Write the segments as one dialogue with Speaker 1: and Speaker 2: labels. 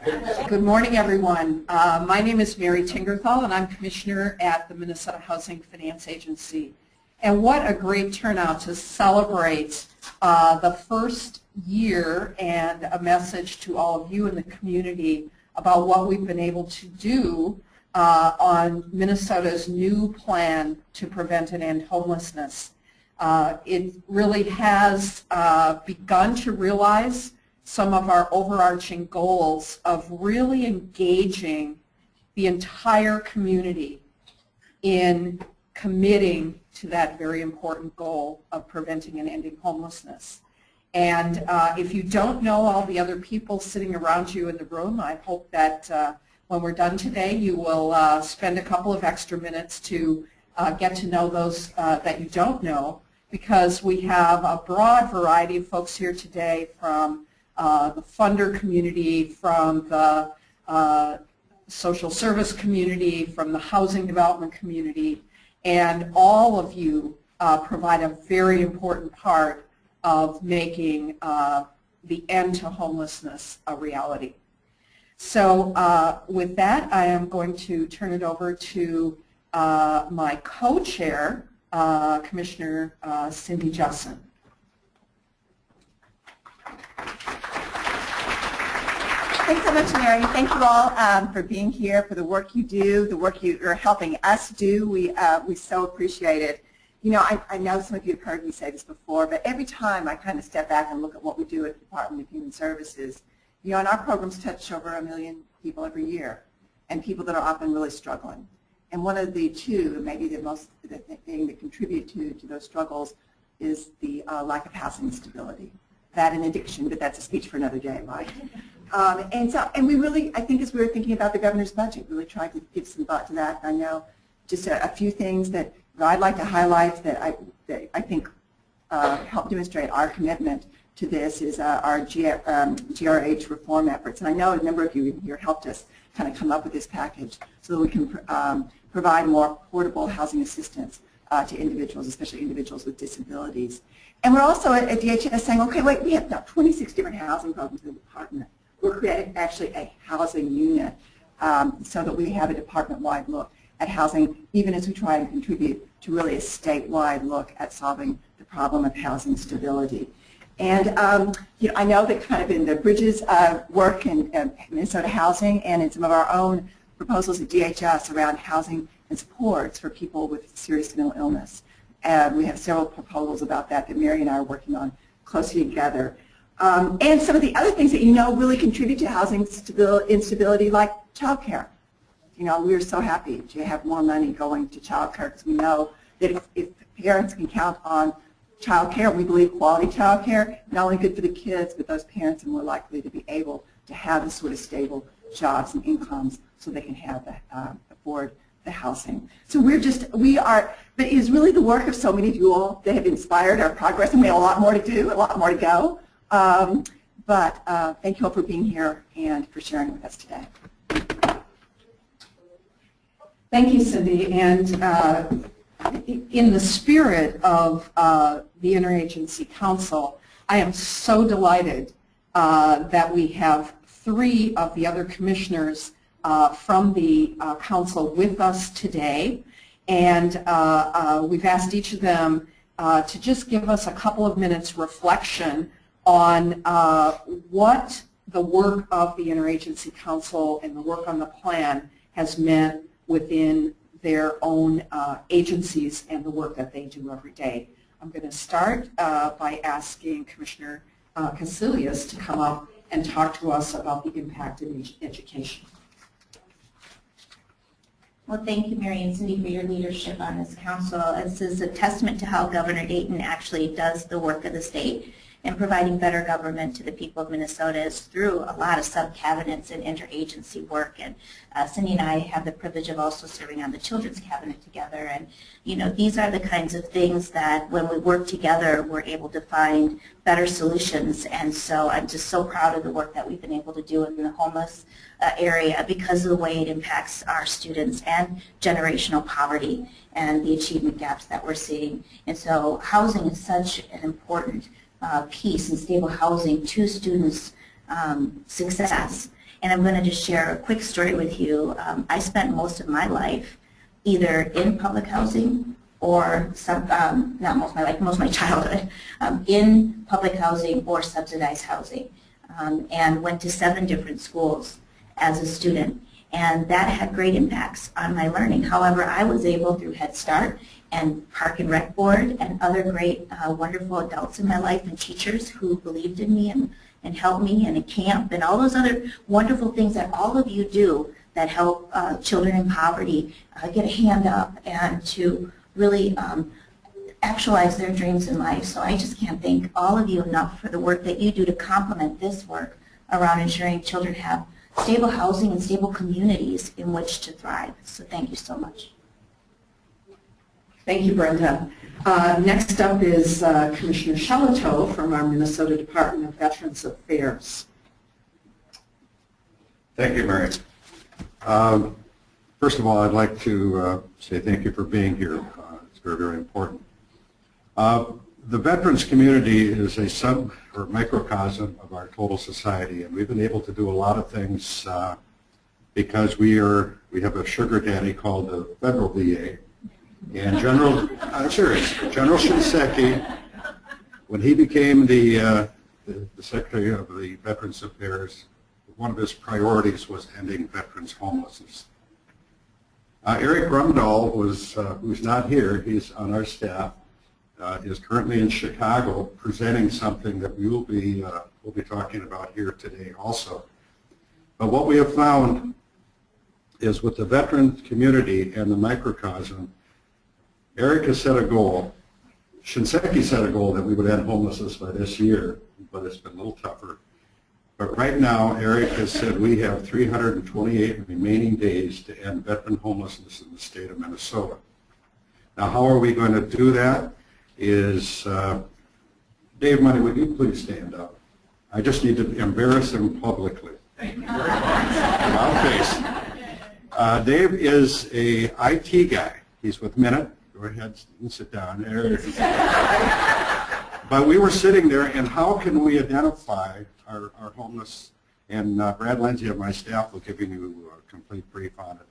Speaker 1: Good morning, everyone. My name is Mary Tingerthal, and I'm Commissioner at the Minnesota Housing Finance Agency. And what a great turnout to celebrate the first year and a message to all of you in the community about what we've been able to do on Minnesota's new plan to prevent and end homelessness. It really has begun to realize some of our overarching goals of really engaging the entire community in committing to that very important goal of preventing and ending homelessness. And if you don't know all the other people sitting around you in the room, I hope that when we're done today, you will spend a couple of extra minutes to get to know those that you don't know, because we have a broad variety of folks here today from the funder community, from the social service community, from the housing development community, and all of you provide a very important part of making the end to homelessness a reality. So with that, I am going to turn it over to my co-chair, Commissioner Cindy Justin.
Speaker 2: Thanks so much, Mary. Thank you all for being here, for the work you do, the work you're helping us do. We so appreciate it. You know, I know some of you have heard me say this before, but every time I kind of step back and look at what we do at the Department of Human Services, you know, and our programs touch over 1 million people every year, and people that are often really struggling. And one of the two, maybe the thing that contribute to those struggles is the lack of housing stability. That and addiction, but that's a speech for another day, right? And we really, I think as we were thinking about the governor's budget, really tried to give some thought to that. I know just a few things that I'd like to highlight that I think help demonstrate our commitment to this is our GRH reform efforts. And I know a number of you here helped us kind of come up with this package so that we can provide more affordable housing assistance to individuals, especially individuals with disabilities. And we're also at DHS saying, okay, wait, we have now 26 different housing programs in the department. We're creating actually a housing unit so that we have a department-wide look at housing, even as we try and contribute to really a statewide look at solving the problem of housing stability. And you know, I know that kind of in the Bridges work in Minnesota Housing and in some of our own proposals at DHS around housing and supports for people with serious mental illness. We have several proposals about that Mary and I are working on closely together. And some of the other things that you know really contribute to housing instability, like child care. You know, we're so happy to have more money going to child care because we know that if parents can count on child care, we believe quality child care, not only good for the kids, but those parents are more likely to be able to have the sort of stable jobs and incomes so they can have afford the housing. So but it is really the work of so many of you all that have inspired our progress, and we have a lot more to do, a lot more to go. But thank you all for being here and for sharing with us today.
Speaker 1: Thank you, Cindy. And in the spirit of the Interagency Council, I am so delighted that we have 3 of the other commissioners from the council with us today. And we've asked each of them to just give us a couple of minutes reflection on what the work of the Interagency Council and the work on the plan has meant within their own agencies and the work that they do every day. I'm going to start by asking Commissioner Casilius to come up and talk to us about the impact of education.
Speaker 3: Well, thank you, Mary and Cindy, for your leadership on this council. This is a testament to how Governor Dayton actually does the work of the state in providing better government to the people of Minnesota is through a lot of sub-cabinets and interagency work. And Cindy and I have the privilege of also serving on the Children's Cabinet together. And, you know, these are the kinds of things that when we work together, we're able to find better solutions. And so I'm just so proud of the work that we've been able to do in the homeless area because of the way it impacts our students and generational poverty and the achievement gaps that we're seeing. And so housing is such an important piece in stable housing to students' success. And I'm going to just share a quick story with you. I spent most of my life either in public housing or, not most of my life, most of my childhood, in public housing or subsidized housing, and went to 7 different schools as a student. And that had great impacts on my learning. However, I was able through Head Start and Park and Rec Board and other great, wonderful adults in my life and teachers who believed in me and helped me, and a camp and all those other wonderful things that all of you do that help children in poverty get a hand up and to really actualize their dreams in life. So I just can't thank all of you enough for the work that you do to complement this work around ensuring children have stable housing and stable communities in which to thrive. So thank you so much.
Speaker 1: Thank you, Brenda. Next up is Commissioner Shalato from our Minnesota Department of Veterans Affairs.
Speaker 4: Thank you, Mary. First of all, I'd like to say thank you for being here. It's very, very important. The veterans community is a sub or microcosm of our total society, and we've been able to do a lot of things because we have a sugar daddy called the federal VA. And I'm serious, General Shinseki, when he became the Secretary of the Veterans Affairs, one of his priorities was ending veterans homelessness. Eric Rumdahl, who's not here, he's on our staff, is currently in Chicago presenting something that we'll be talking about here today also. But what we have found is with the veteran community and the microcosm, Eric has set a goal, Shinseki set a goal that we would end homelessness by this year, but it's been a little tougher. But right now, Eric has said we have 328 remaining days to end veteran homelessness in the state of Minnesota. Now, how are we going to do that? Is Dave Money, would you please stand up? I just need to embarrass him publicly. About face. Dave is a IT guy. He's with Minute. Go ahead and sit down there. But we were sitting there, and how can we identify our homeless? And Brad Lindsay of my staff will give you a complete brief on it.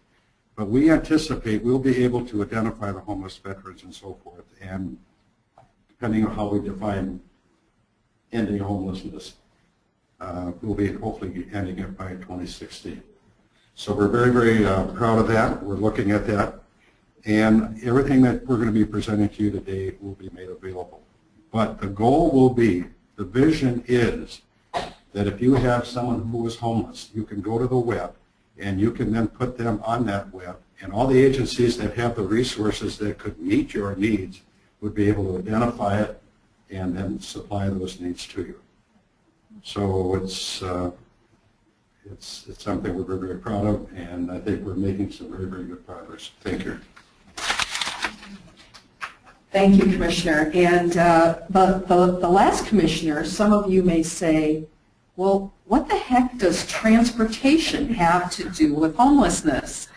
Speaker 4: But we anticipate we'll be able to identify the homeless veterans and so forth, and depending on how we define ending homelessness, we'll be hopefully ending it by 2016. So we're very, very proud of that. We're looking at that. And everything that we're going to be presenting to you today will be made available. But the goal will be, the vision is that if you have someone who is homeless, you can go to the web and you can then put them on that web, and all the agencies that have the resources that could meet your needs would be able to identify it and then supply those needs to you. So it's something we're very, very proud of, and I think we're making some very, very good progress. Thank you.
Speaker 1: Thank you, Commissioner. And the last commissioner, some of you may say, well, what the heck does transportation have to do with homelessness?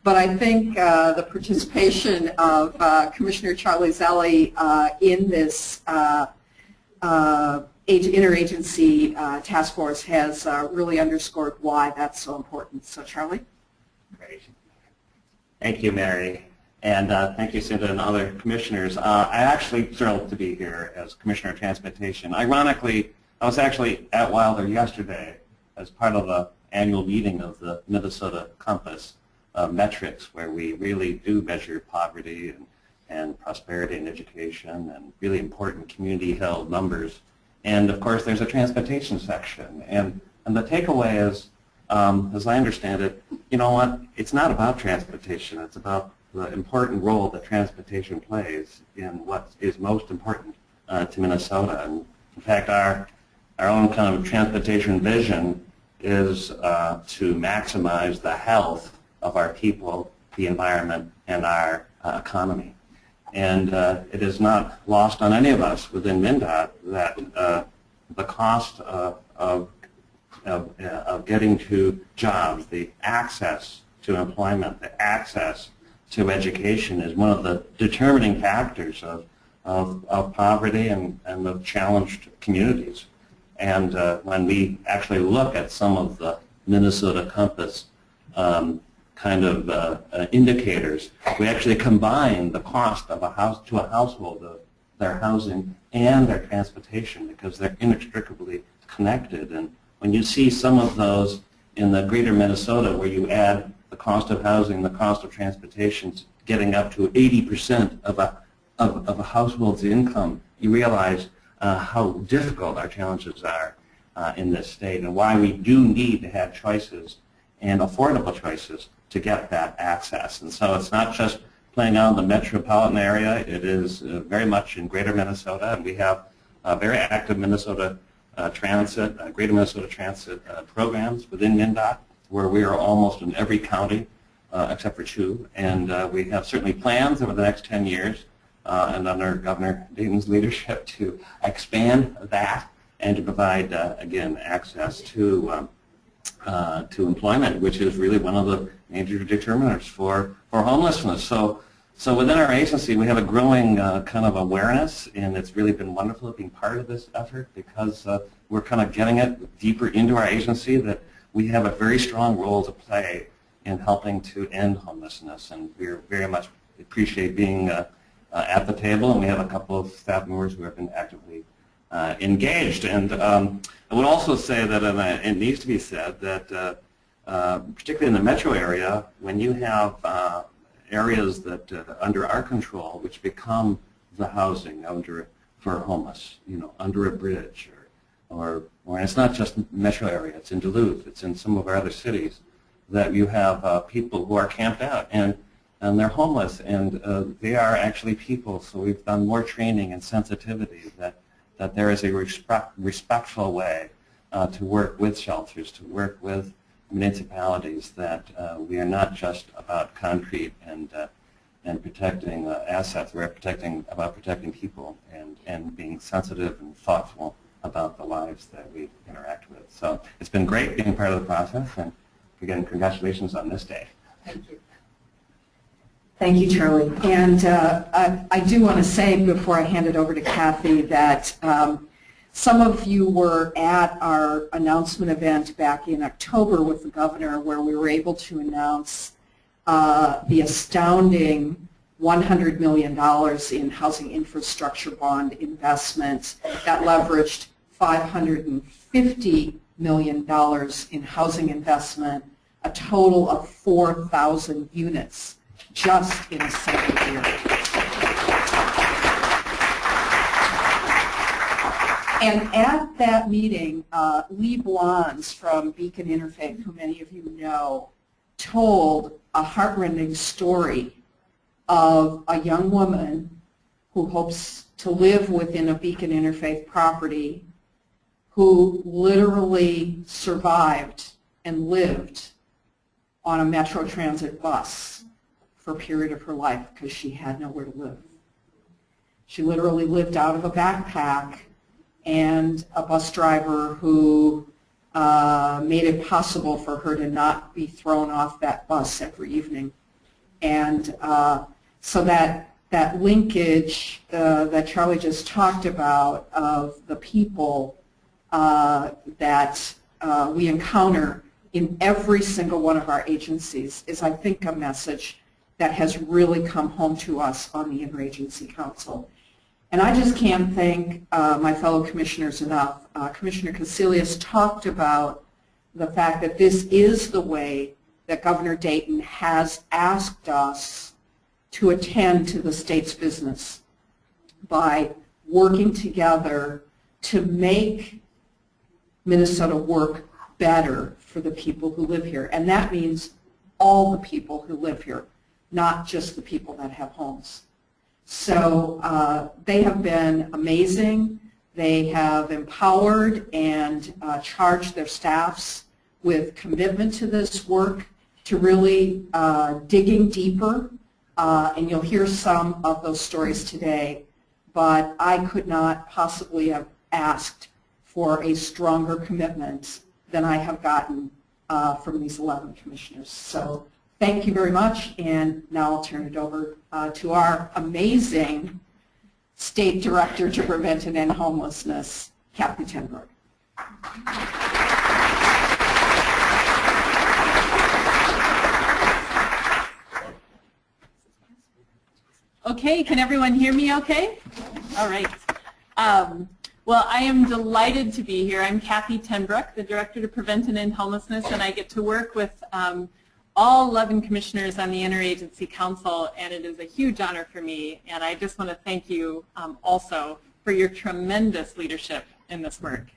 Speaker 1: But I think the participation of Commissioner Charlie Zelli in this interagency task force has really underscored why that's so important. So, Charlie?
Speaker 5: Great. Thank you, Mary. And thank you, Cinda, and other commissioners. I'm actually thrilled to be here as Commissioner of Transportation. Ironically, I was actually at Wilder yesterday as part of the annual meeting of the Minnesota Compass metrics, where we really do measure poverty and prosperity and education and really important community-held numbers. And, of course, there's a transportation section. And the takeaway is, as I understand it, you know what? It's not about transportation. It's about the important role that transportation plays in what is most important to Minnesota. And in fact, our own kind of transportation vision is to maximize the health of our people, the environment, and our economy. And it is not lost on any of us within MnDOT that the cost of getting to jobs, the access to employment, the access to education is one of the determining factors of poverty and of challenged communities. And when we actually look at some of the Minnesota Compass kind of indicators. We actually combine the cost of a household of their housing and their transportation because they're inextricably connected. And when you see some of those in the greater Minnesota where you add the cost of housing, the cost of transportation, getting up to 80% of a household's income, you realize how difficult our challenges are in this state and why we do need to have choices and affordable choices to get that access. And so it's not just playing out in the metropolitan area, it is very much in greater Minnesota, and we have very active Minnesota transit, greater Minnesota transit programs within MnDOT where we are almost in every county except for 2, and we have certainly plans over the next 10 years and under Governor Dayton's leadership to expand that and to provide, again, access to employment, which is really one of the major determinants for homelessness. So within our agency, we have a growing kind of awareness, and it's really been wonderful being part of this effort because we're kind of getting it deeper into our agency that we have a very strong role to play in helping to end homelessness, and we very much appreciate being at the table, and we have a couple of staff members who have been actively engaged. And I would also say that it needs to be said that particularly in the metro area, when you have areas that under our control, which become the housing for homeless, under a bridge, or it's not just metro area, it's in Duluth, it's in some of our other cities, that you have people who are camped out and they're homeless, and they are actually people. So we've done more training and sensitivity that there is a respectful way to work with shelters, to work with municipalities, that we are not just about concrete and protecting assets. We're about protecting people and being sensitive and thoughtful about the lives that we interact with. So it's been great being part of the process, and again, congratulations on this day.
Speaker 1: Thank you. Thank you, Charlie. And I do want to say before I hand it over to Kathy that some of you were at our announcement event back in October with the governor, where we were able to announce the astounding $100 million in housing infrastructure bond investments that leveraged $550 million in housing investment, a total of 4,000 units just in a single year. And at that meeting, Lee Blondes from Beacon Interfaith, who many of you know, told a heartrending story of a young woman who hopes to live within a Beacon Interfaith property, who literally survived and lived on a Metro Transit bus for a period of her life because she had nowhere to live. She literally lived out of a backpack, and a bus driver who made it possible for her to not be thrown off that bus every evening. And so that linkage that Charlie just talked about of the people that we encounter in every single one of our agencies is, I think, a message that has really come home to us on the Interagency Council. And I just can't thank my fellow commissioners enough. Commissioner Casilius talked about the fact that this is the way that Governor Dayton has asked us to attend to the state's business, by working together to make Minnesota work better for the people who live here. And that means all the people who live here, not just the people that have homes. So they have been amazing. They have empowered and charged their staffs with commitment to this work, to really digging deeper. And you'll hear some of those stories today. But I could not possibly have asked for a stronger commitment than I have gotten from these 11 commissioners. So thank you very much, and now I'll turn it over to our amazing State Director to Prevent and End Homelessness, Kathy Tenbrook.
Speaker 6: Okay, can everyone hear me okay? All right. Well, I am delighted to be here. I'm Kathy Tenbrook, the Director to Prevent and End Homelessness, and I get to work with all 11 commissioners on the Interagency Council, and it is a huge honor for me. And I just want to thank you also for your tremendous leadership in this work.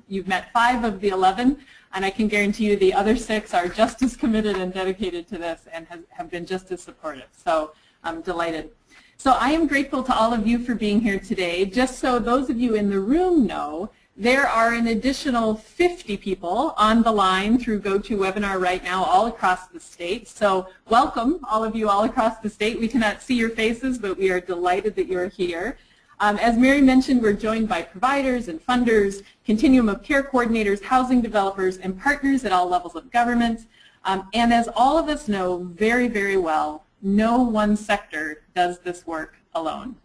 Speaker 6: You've met 5 of the 11, and I can guarantee you the other 6 are just as committed and dedicated to this and have been just as supportive. So I'm delighted. So I am grateful to all of you for being here today. Just so those of you in the room know, there are an additional 50 people on the line through GoToWebinar right now all across the state. So welcome, all of you all across the state. We cannot see your faces, but we are delighted that you're here. As Mary mentioned, we're joined by providers and funders, continuum of care coordinators, housing developers, and partners at all levels of government. And as all of us know very, very well, no one sector does this work alone.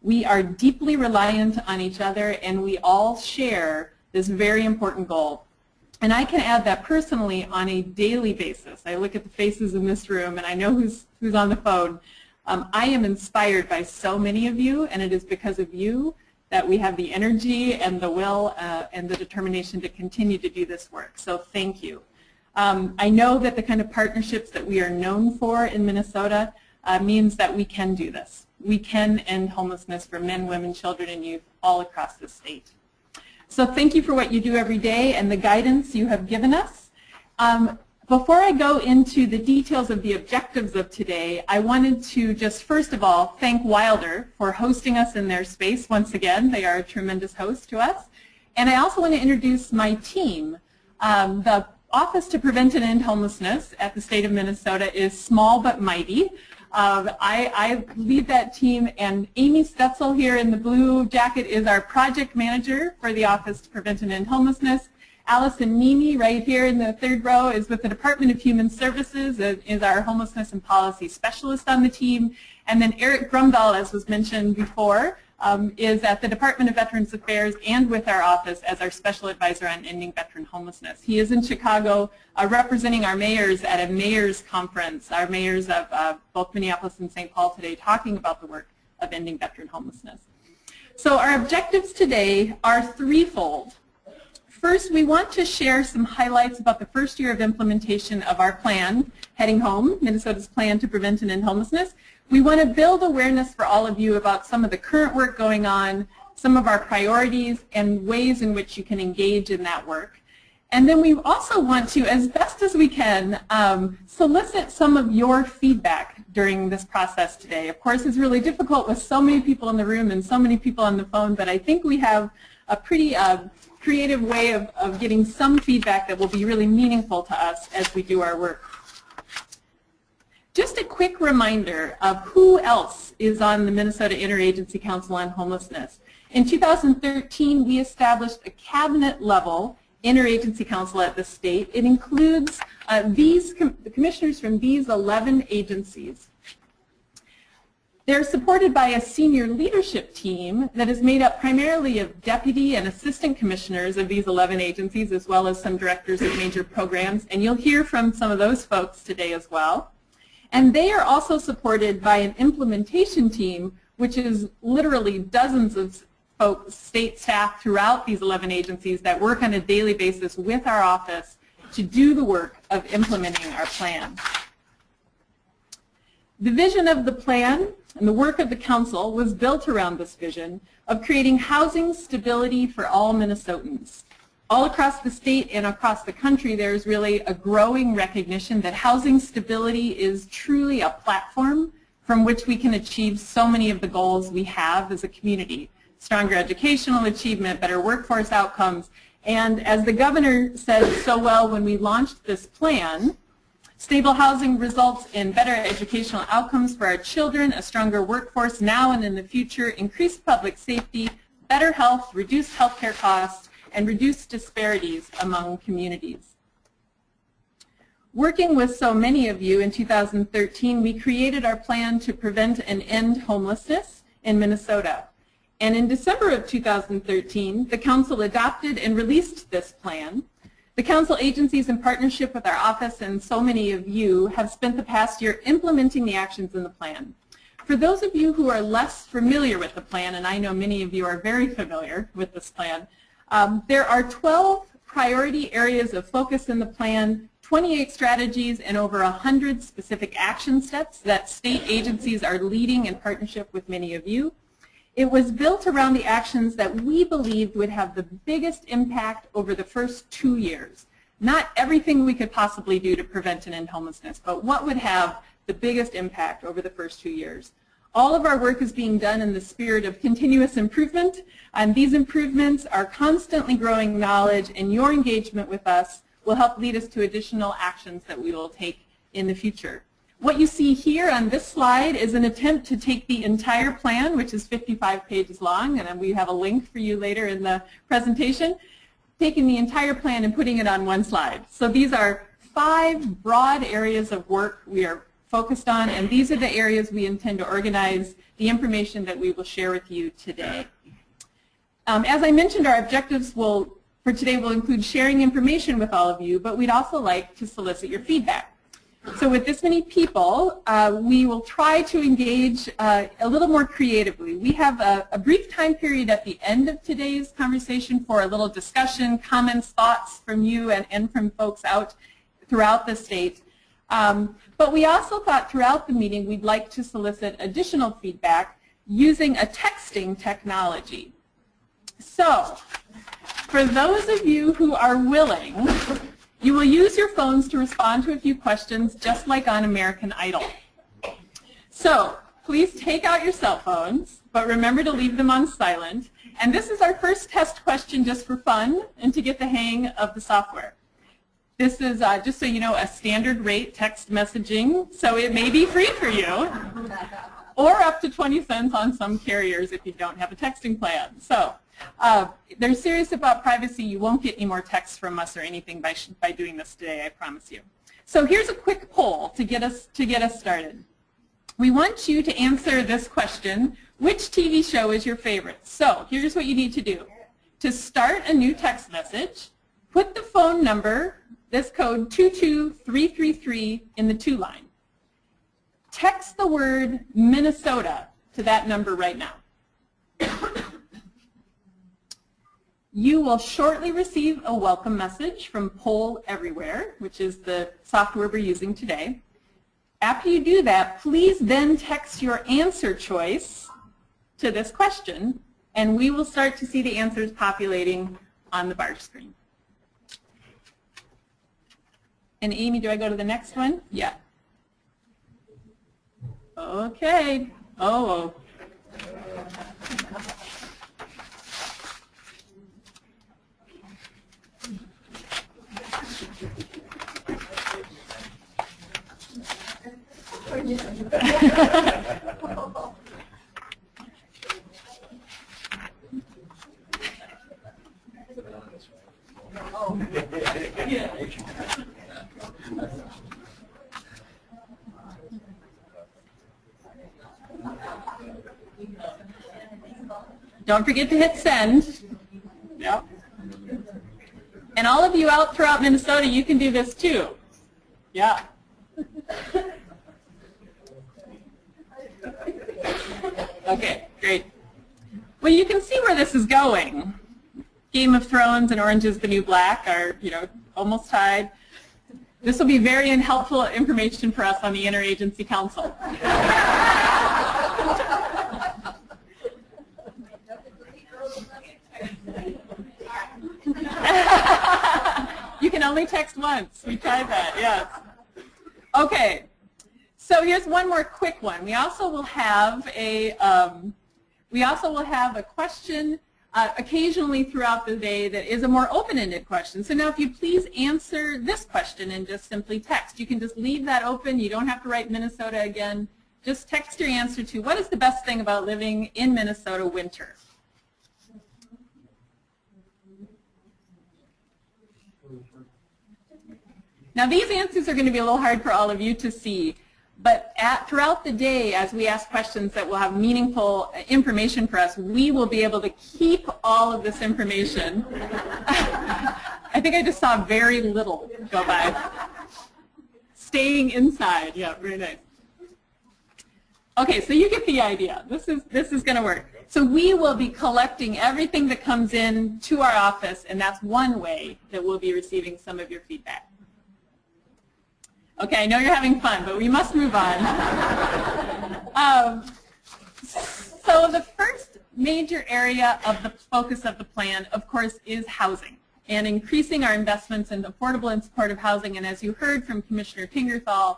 Speaker 6: We are deeply reliant on each other, and we all share this very important goal. And I can add that personally on a daily basis. I look at the faces in this room, and I know who's on the phone. I am inspired by so many of you, and it is because of you that we have the energy and the will and the determination to continue to do this work. So thank you. I know that the kind of partnerships that we are known for in Minnesota means that we can do this. We can end homelessness for men, women, children, and youth all across the state. So thank you for what you do every day and the guidance you have given us. Before I go into the details of the objectives of today, I wanted to just first of all thank Wilder for hosting us in their space once again. They are a tremendous host to us. And I also want to introduce my team. The Office to Prevent and End Homelessness at the state of Minnesota is small but mighty. I lead that team, and Amy Stetzel here in the blue jacket is our project manager for the Office to Prevent and End Homelessness. Allison Nimi, right here in the 3rd row, is with the Department of Human Services, is our homelessness and policy specialist on the team. And then Eric Grumdahl, as was mentioned before, is at the Department of Veterans Affairs and with our office as our special advisor on ending veteran homelessness. He is in Chicago representing our mayors at a mayor's conference, our mayors of both Minneapolis and St. Paul today, talking about the work of ending veteran homelessness. So our objectives today are threefold. First, we want to share some highlights about the first year of implementation of our plan, Heading Home, Minnesota's plan to prevent and end homelessness. We want to build awareness for all of you about some of the current work going on, some of our priorities, and ways in which you can engage in that work. And then we also want to, as best as we can, solicit some of your feedback during this process today. Of course, it's really difficult with so many people in the room and so many people on the phone, but I think we have a pretty creative way of getting some feedback that will be really meaningful to us as we do our work. Just a quick reminder of who else is on the Minnesota Interagency Council on Homelessness. In 2013, we established a cabinet-level interagency council at the state. It includes the commissioners from these 11 agencies. They're supported by a senior leadership team that is made up primarily of deputy and assistant commissioners of these 11 agencies, as well as some directors of major programs, and you'll hear from some of those folks today as well. And they are also supported by an implementation team, which is literally dozens of folks, state staff throughout these 11 agencies that work on a daily basis with our office to do the work of implementing our plan. The vision of the plan and the work of the council was built around this vision of creating housing stability for all Minnesotans. All across the state and across the country, there's really a growing recognition that housing stability is truly a platform from which we can achieve so many of the goals we have as a community. Stronger educational achievement, better workforce outcomes, and as the governor said so well when we launched this plan, stable housing results in better educational outcomes for our children, a stronger workforce now and in the future, increased public safety, better health, reduced healthcare costs, and reduce disparities among communities. Working with so many of you in 2013, we created our plan to prevent and end homelessness in Minnesota. And in December of 2013, the council adopted and released this plan. The council agencies in partnership with our office and so many of you have spent the past year implementing the actions in the plan. For those of you who are less familiar with the plan, and I know many of you are very familiar with this plan, there are 12 priority areas of focus in the plan, 28 strategies, and over 100 specific action steps that state agencies are leading in partnership with many of you. It was built around the actions that we believed would have the biggest impact over the first 2 years. Not everything we could possibly do to prevent and end homelessness, but what would have the biggest impact over the first 2 years. All of our work is being done in the spirit of continuous improvement, and these improvements are constantly growing knowledge, and your engagement with us will help lead us to additional actions that we will take in the future. What you see here on this slide is an attempt to take the entire plan, which is 55 pages long, and then we have a link for you later in the presentation, taking the entire plan and putting it on one slide. So these are 5 broad areas of work we are focused on, and these are the areas we intend to organize the information that we will share with you today. As I mentioned, our objectives for today will include sharing information with all of you, but we'd also like to solicit your feedback. So with this many people, we will try to engage a little more creatively. We have a brief time period at the end of today's conversation for a little discussion, comments, thoughts from you and from folks out throughout the state. But we also thought throughout the meeting we'd like to solicit additional feedback using a texting technology. So, for those of you who are willing, you will use your phones to respond to a few questions just like on American Idol. So, please take out your cell phones, but remember to leave them on silent. And this is our first test question just for fun and to get the hang of the software. This is, just so you know, a standard rate text messaging, so it may be free for you, or up to 20 cents on some carriers if you don't have a texting plan. So they're serious about privacy. You won't get any more texts from us or anything by doing this today, I promise you. So here's a quick poll to get us started. We want you to answer this question: which TV show is your favorite? So here's what you need to do. To start a new text message, put the phone number, this code 22333, in the to line. Text the word Minnesota to that number right now. You will shortly receive a welcome message from Poll Everywhere, which is the software we're using today. After you do that, please then text your answer choice to this question, and we will start to see the answers populating on the bar screen. And Amy, do I go to the next one? Yeah. Okay. Oh. Don't forget to hit send. Yep. And all of you out throughout Minnesota, you can do this too. Yeah. Okay, great. Well, you can see where this is going. Game of Thrones and Orange is the New Black are, almost tied. This will be very helpful information for us on the Interagency Council. You can only text once. We tried that, yes. Okay, so here's one more quick one. We also will have a question occasionally throughout the day that is a more open-ended question. So now if you please answer this question and just simply text. You can just leave that open. You don't have to write Minnesota again. Just text your answer to what is the best thing about living in Minnesota winter? Now these answers are going to be a little hard for all of you to see, but throughout the day as we ask questions that will have meaningful information for us, we will be able to keep all of this information. I think I just saw very little go by. Staying inside, yeah, very nice. Okay, so you get the idea. This is going to work. So we will be collecting everything that comes in to our office, and that's one way that we'll be receiving some of your feedback. Okay, I know you're having fun, but we must move on. So the first major area of the focus of the plan, of course, is housing and increasing our investments in affordable and supportive housing. And as you heard from Commissioner Tingerthal,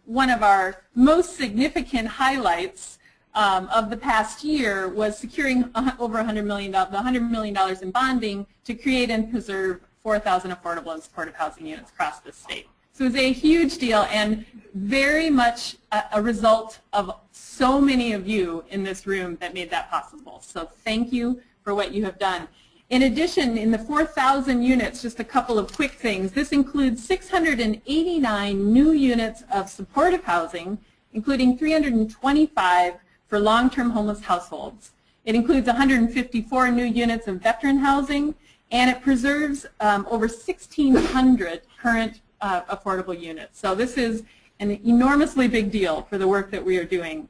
Speaker 6: one of our most significant highlights of the past year was securing over $100 million in bonding to create and preserve 4,000 affordable and supportive housing units across the state. So it was a huge deal and very much a result of so many of you in this room that made that possible. So thank you for what you have done. In addition, in the 4,000 units, just a couple of quick things. This includes 689 new units of supportive housing, including 325 for long-term homeless households. It includes 154 new units of veteran housing, and it preserves over 1,600 current affordable units. So this is an enormously big deal for the work that we are doing.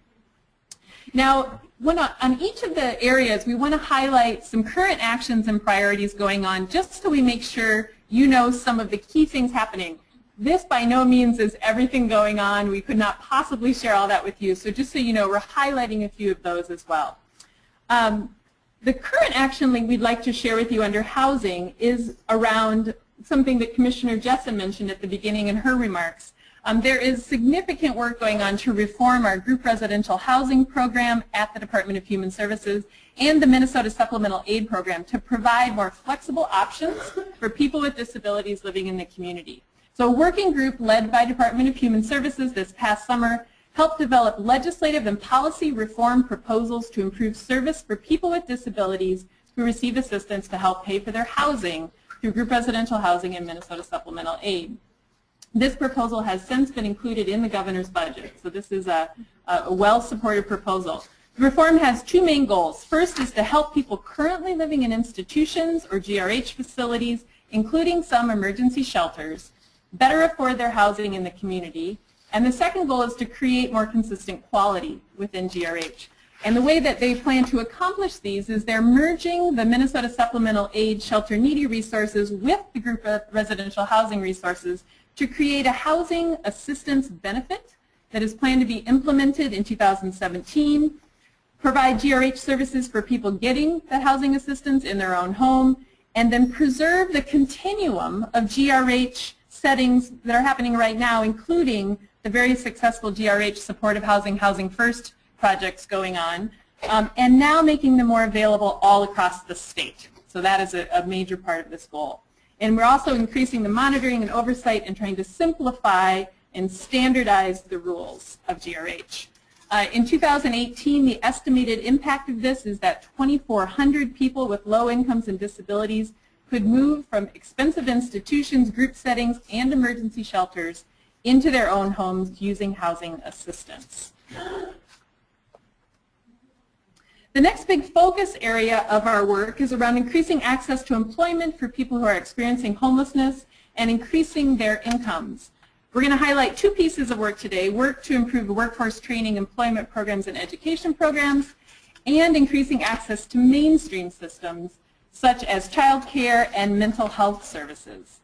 Speaker 6: Now, on each of the areas, we want to highlight some current actions and priorities going on just so we make sure you know some of the key things happening. This by no means is everything going on. We could not possibly share all that with you. So just so you know, we're highlighting a few of those as well. The current action link we'd like to share with you under housing is around something that Commissioner Jessen mentioned at the beginning in her remarks. There is significant work going on to reform our group residential housing program at the Department of Human Services and the Minnesota Supplemental Aid Program to provide more flexible options for people with disabilities living in the community. So a working group led by Department of Human Services this past summer helped develop legislative and policy reform proposals to improve service for people with disabilities who receive assistance to help pay for their housing through group residential housing and Minnesota Supplemental Aid. This proposal has since been included in the governor's budget, so this is a well-supported proposal. The reform has two main goals. First is to help people currently living in institutions or GRH facilities, including some emergency shelters, better afford their housing in the community. And the second goal is to create more consistent quality within GRH. And the way that they plan to accomplish these is they're merging the Minnesota Supplemental Aid Shelter Needy resources with the group residential housing resources to create a housing assistance benefit that is planned to be implemented in 2017, provide GRH services for people getting that housing assistance in their own home, and then preserve the continuum of GRH settings that are happening right now, including the very successful GRH supportive housing, Housing First projects going on, and now making them more available all across the state. So that is a major part of this goal. And we're also increasing the monitoring and oversight and trying to simplify and standardize the rules of GRH. In 2018, the estimated impact of this is that 2,400 people with low incomes and disabilities could move from expensive institutions, group settings, and emergency shelters into their own homes using housing assistance. The next big focus area of our work is around increasing access to employment for people who are experiencing homelessness and increasing their incomes. We're going to highlight two pieces of work today: work to improve workforce training, employment programs, and education programs, and increasing access to mainstream systems such as child care and mental health services.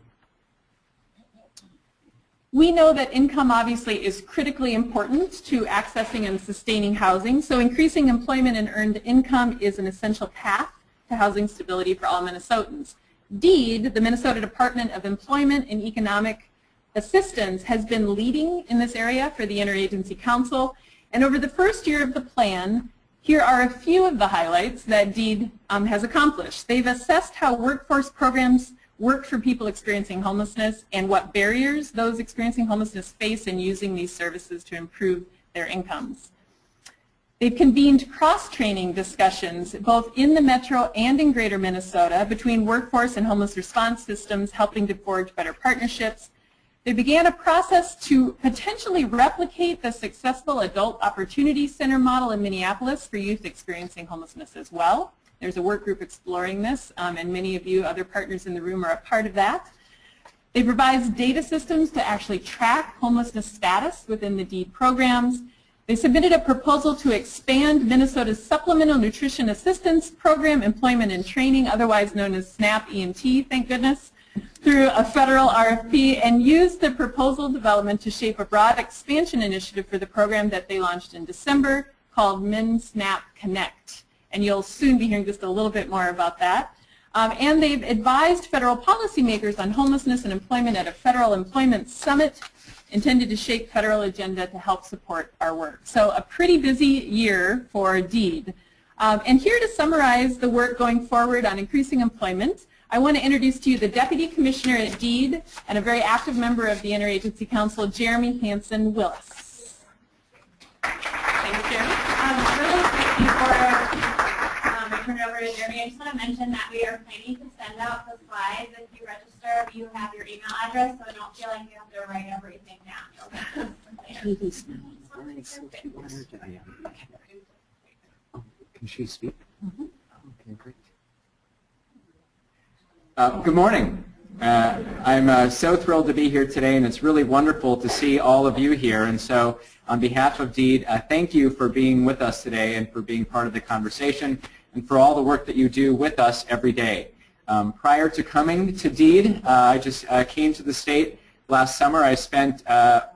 Speaker 6: We know that income obviously is critically important to accessing and sustaining housing, so increasing employment and earned income is an essential path to housing stability for all Minnesotans. DEED, the Minnesota Department of Employment and Economic Assistance, has been leading in this area for the Interagency Council, and over the first year of the plan, here are a few of the highlights that DEED has accomplished. They've assessed how workforce programs work for people experiencing homelessness and what barriers those experiencing homelessness face in using these services to improve their incomes. They've convened cross-training discussions both in the metro and in greater Minnesota between workforce and homeless response systems, helping to forge better partnerships. They began a process to potentially replicate the successful Adult Opportunity Center model in Minneapolis for youth experiencing homelessness as well. There's a work group exploring this, and many of you other partners in the room are a part of that. They provide data systems to actually track homelessness status within the DEED programs, They submitted a proposal to expand Minnesota's Supplemental Nutrition Assistance Program, Employment and Training, otherwise known as SNAP EMT, thank goodness, through a federal RFP, and used the proposal development to shape a broad expansion initiative for the program that they launched in December called MinSNAP Connect. And you'll soon be hearing just a little bit more about that. And they've advised federal policymakers on homelessness and employment at a federal employment summit intended to shape federal agenda to help support our work. So a pretty busy year for DEED. And here to summarize the work going forward on increasing employment, I want to introduce to you the Deputy Commissioner at DEED and a very active member of the Interagency Council, Jeremy Hansen-Willis. Thank you, Jeremy.
Speaker 3: Really quick before I turn it over to Jeremy, I just want to mention that we are planning to send out the slides. If you register, you have your email address, so don't feel like you have to write everything down.
Speaker 7: Can she speak? Okay, great. Good morning. I'm so thrilled to be here today, and it's really wonderful to see all of you here. And so on behalf of DEED, thank you for being with us today and for being part of the conversation and for all the work that you do with us every day. Prior to coming to DEED, I just came to the state last summer. I spent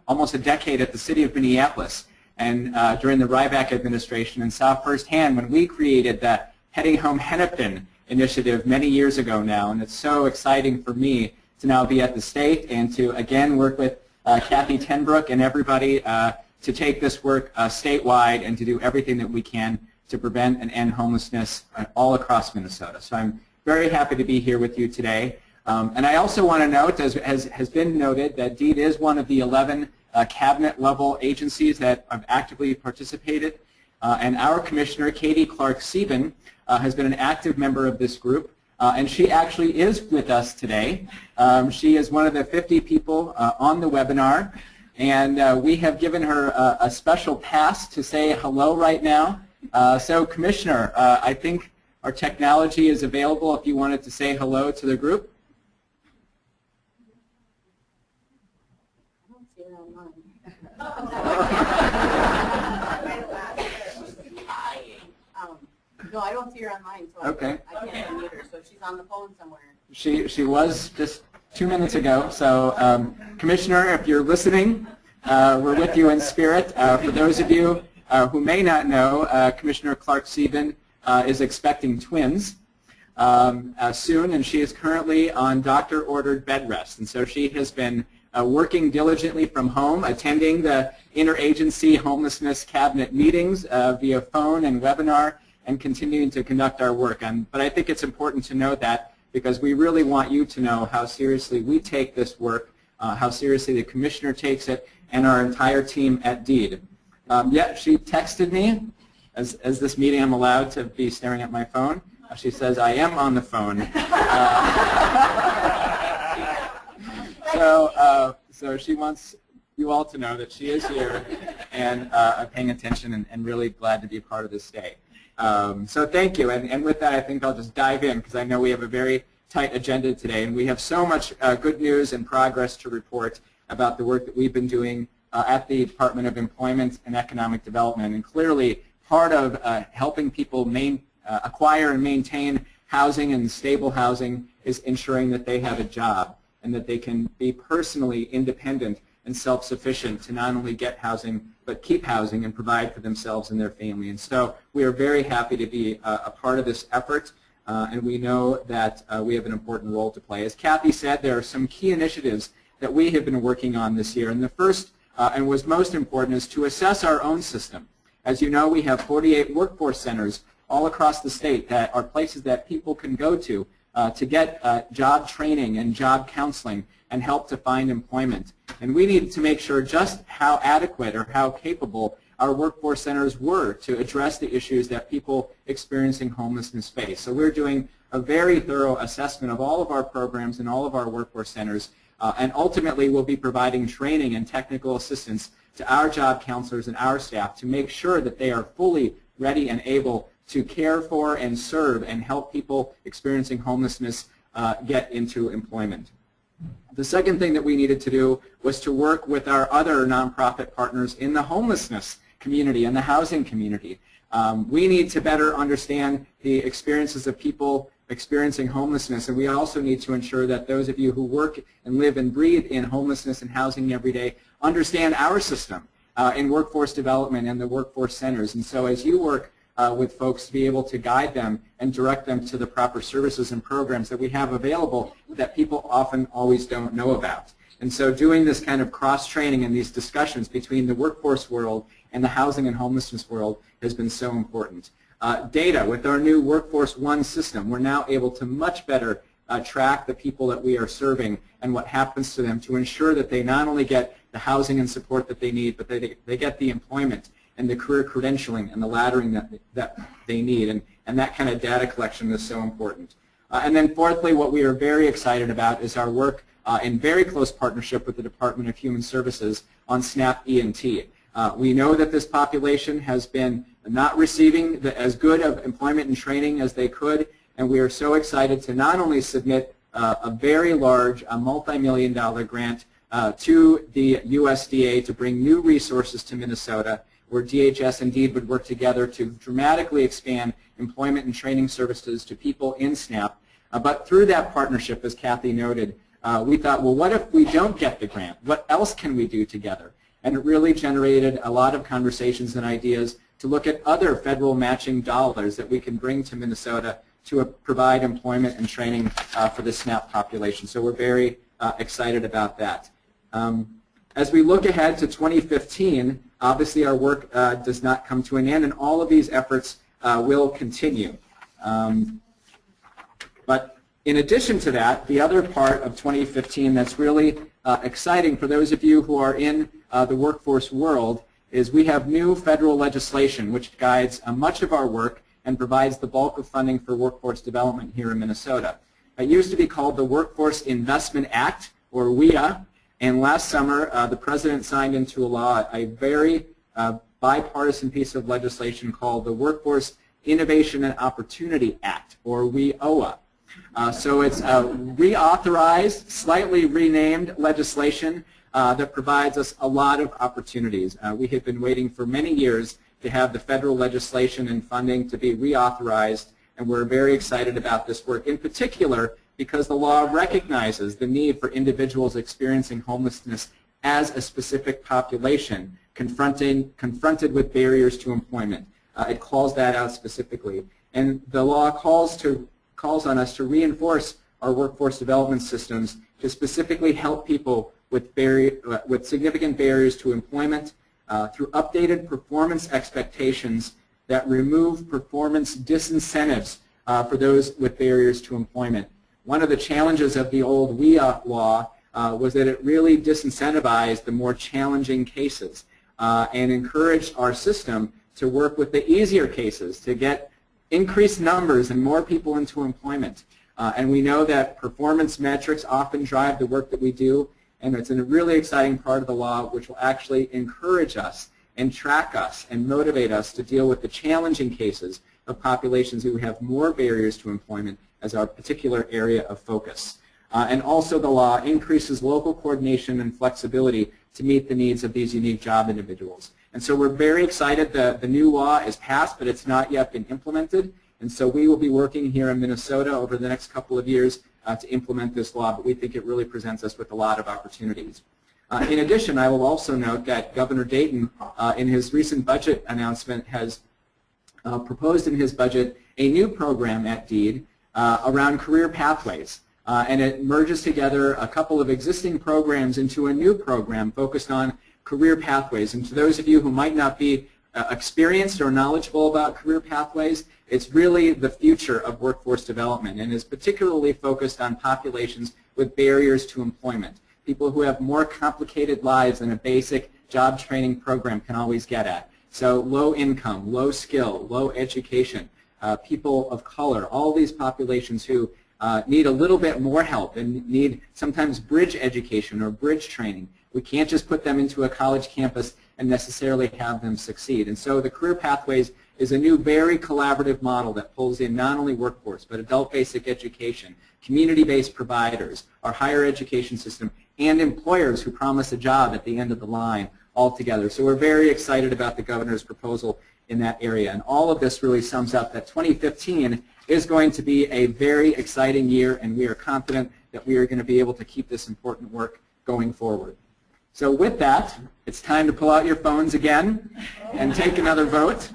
Speaker 7: almost a decade at the city of Minneapolis and during the Ryback administration, and saw firsthand when we created the Heading Home Hennepin initiative many years ago now, and it's so exciting for me to now be at the state and to again work with Kathy Tenbrook and everybody to take this work statewide and to do everything that we can to prevent and end homelessness all across Minnesota. So I'm very happy to be here with you today. And I also want to note, as has been noted, that DEED is one of the 11 cabinet-level agencies that have actively participated. And our commissioner, Katie Clark-Sieben, has been an active member of this group. And she actually is with us today. She is one of the 50 people on the webinar. And we have given her a special pass to say hello right now. So, Commissioner, I think our technology is available if you wanted to say hello to the group.
Speaker 8: No, I don't see her online, so
Speaker 7: okay.
Speaker 8: I can't unmute her. So she's on the phone somewhere.
Speaker 7: She was just 2 minutes ago. So, Commissioner, if you're listening, we're with you in spirit. For those of you who may not know, Commissioner Clark-Sieben is expecting twins soon, and she is currently on doctor-ordered bed rest. And so she has been working diligently from home, attending the Interagency Homelessness Cabinet meetings via phone and webinar, and continuing to conduct our work. But I think it's important to note that because we really want you to know how seriously we take this work, how seriously the Commissioner takes it, and our entire team at DEED. Yet she texted me, as this meeting I'm allowed to be staring at my phone. She says, I am on the phone. So she wants you all to know that she is here and paying attention and really glad to be a part of this day. So thank you. And with that, I think I'll just dive in because I know we have a very tight agenda today, and we have so much good news and progress to report about the work that we've been doing at the Department of Employment and Economic Development. And clearly, part of helping people acquire and maintain housing and stable housing is ensuring that they have a job and that they can be personally independent and self-sufficient to not only get housing, but keep housing and provide for themselves and their family. And so we are very happy to be a part of this effort, and we know that we have an important role to play. As Kathy said, there are some key initiatives that we have been working on this year, and the first and was most important is to assess our own system. As you know, we have 48 workforce centers all across the state that are places that people can go to get job training and job counseling and help to find employment. And we needed to make sure just how adequate or how capable our workforce centers were to address the issues that people experiencing homelessness face. So we're doing a very thorough assessment of all of our programs and all of our workforce centers, and ultimately we'll be providing training and technical assistance to our job counselors and our staff to make sure that they are fully ready and able to care for and serve and help people experiencing homelessness get into employment. The second thing that we needed to do was to work with our other nonprofit partners in the homelessness community and the housing community. We need to better understand the experiences of people experiencing homelessness, and we also need to ensure that those of you who work and live and breathe in homelessness and housing every day understand our system in workforce development and the workforce centers. And so as you work with folks, to be able to guide them and direct them to the proper services and programs that we have available that people often always don't know about. And so doing this kind of cross-training and these discussions between the workforce world and the housing and homelessness world has been so important. Data, with our new Workforce One system, we're now able to much better track the people that we are serving and what happens to them to ensure that they not only get the housing and support that they need, but they get the employment and the career credentialing and the laddering that they need. And that kind of data collection is so important. And then fourthly, what we are very excited about is our work in very close partnership with the Department of Human Services on SNAP E&T. We know that this population has been not receiving as good of employment and training as they could, and we are so excited to not only submit a very large multi-million-dollar grant to the USDA to bring new resources to Minnesota, where DHS and DEED would work together to dramatically expand employment and training services to people in SNAP. But through that partnership, as Kathy noted, we thought, well, what if we don't get the grant? What else can we do together? And it really generated a lot of conversations and ideas to look at other federal matching dollars that we can bring to Minnesota to provide employment and training for the SNAP population. So we're very excited about that. As we look ahead to 2015, obviously our work does not come to an end, and all of these efforts will continue. But in addition to that, the other part of 2015 that's really exciting for those of you who are in the workforce world is we have new federal legislation which guides much of our work and provides the bulk of funding for workforce development here in Minnesota. It used to be called the Workforce Investment Act, or WIA, and last summer the President signed into law a very bipartisan piece of legislation called the Workforce Innovation and Opportunity Act, or WIOA. So it's a reauthorized, slightly renamed legislation that provides us a lot of opportunities. We have been waiting for many years to have the federal legislation and funding to be reauthorized, and we're very excited about this work, in particular because the law recognizes the need for individuals experiencing homelessness as a specific population confronted with barriers to employment. It calls that out specifically. And the law calls on us to reinforce our workforce development systems to specifically help people with significant barriers to employment through updated performance expectations that remove performance disincentives for those with barriers to employment. One of the challenges of the old WIA law was that it really disincentivized the more challenging cases and encouraged our system to work with the easier cases to get increased numbers and more people into employment. And we know that performance metrics often drive the work that we do, and it's a really exciting part of the law which will actually encourage us and track us and motivate us to deal with the challenging cases of populations who have more barriers to employment as our particular area of focus. And also the law increases local coordination and flexibility to meet the needs of these unique job individuals. And so we're very excited that the new law is passed, but it's not yet been implemented. And so we will be working here in Minnesota over the next couple of years to implement this law, but we think it really presents us with a lot of opportunities. In addition, I will also note that Governor Dayton, in his recent budget announcement, has proposed in his budget a new program at DEED around career pathways. And it merges together a couple of existing programs into a new program focused on career pathways. And to those of you who might not be experienced or knowledgeable about career pathways, it's really the future of workforce development and is particularly focused on populations with barriers to employment, people who have more complicated lives than a basic job training program can always get at. So low income, low skill, low education, people of color, all these populations who need a little bit more help and need sometimes bridge education or bridge training. We can't just put them into a college campus and necessarily have them succeed. And so the career pathways is a new, very collaborative model that pulls in not only workforce, but adult basic education, community-based providers, our higher education system, and employers who promise a job at the end of the line, altogether. So we're very excited about the governor's proposal in that area. And all of this really sums up that 2015 is going to be a very exciting year, and we are confident that we are going to be able to keep this important work going forward. So with that, it's time to pull out your phones again and take another vote.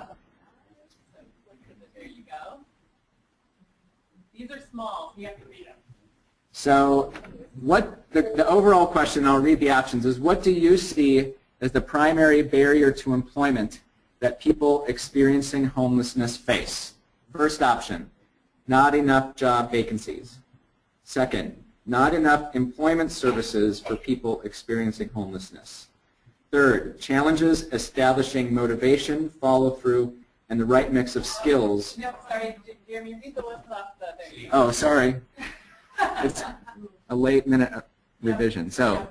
Speaker 6: There you go. These are small, so you have to read them.
Speaker 7: So what the overall question, I'll read the options, is what do you see as the primary barrier to employment that people experiencing homelessness face? First option, not enough job vacancies. Second, not enough employment services for people experiencing homelessness. Third, challenges establishing motivation, follow-through, and the right mix of skills.
Speaker 6: No, sorry, Jeremy, read the ones off the, there you go.
Speaker 7: Oh, sorry. It's a late minute revision. So,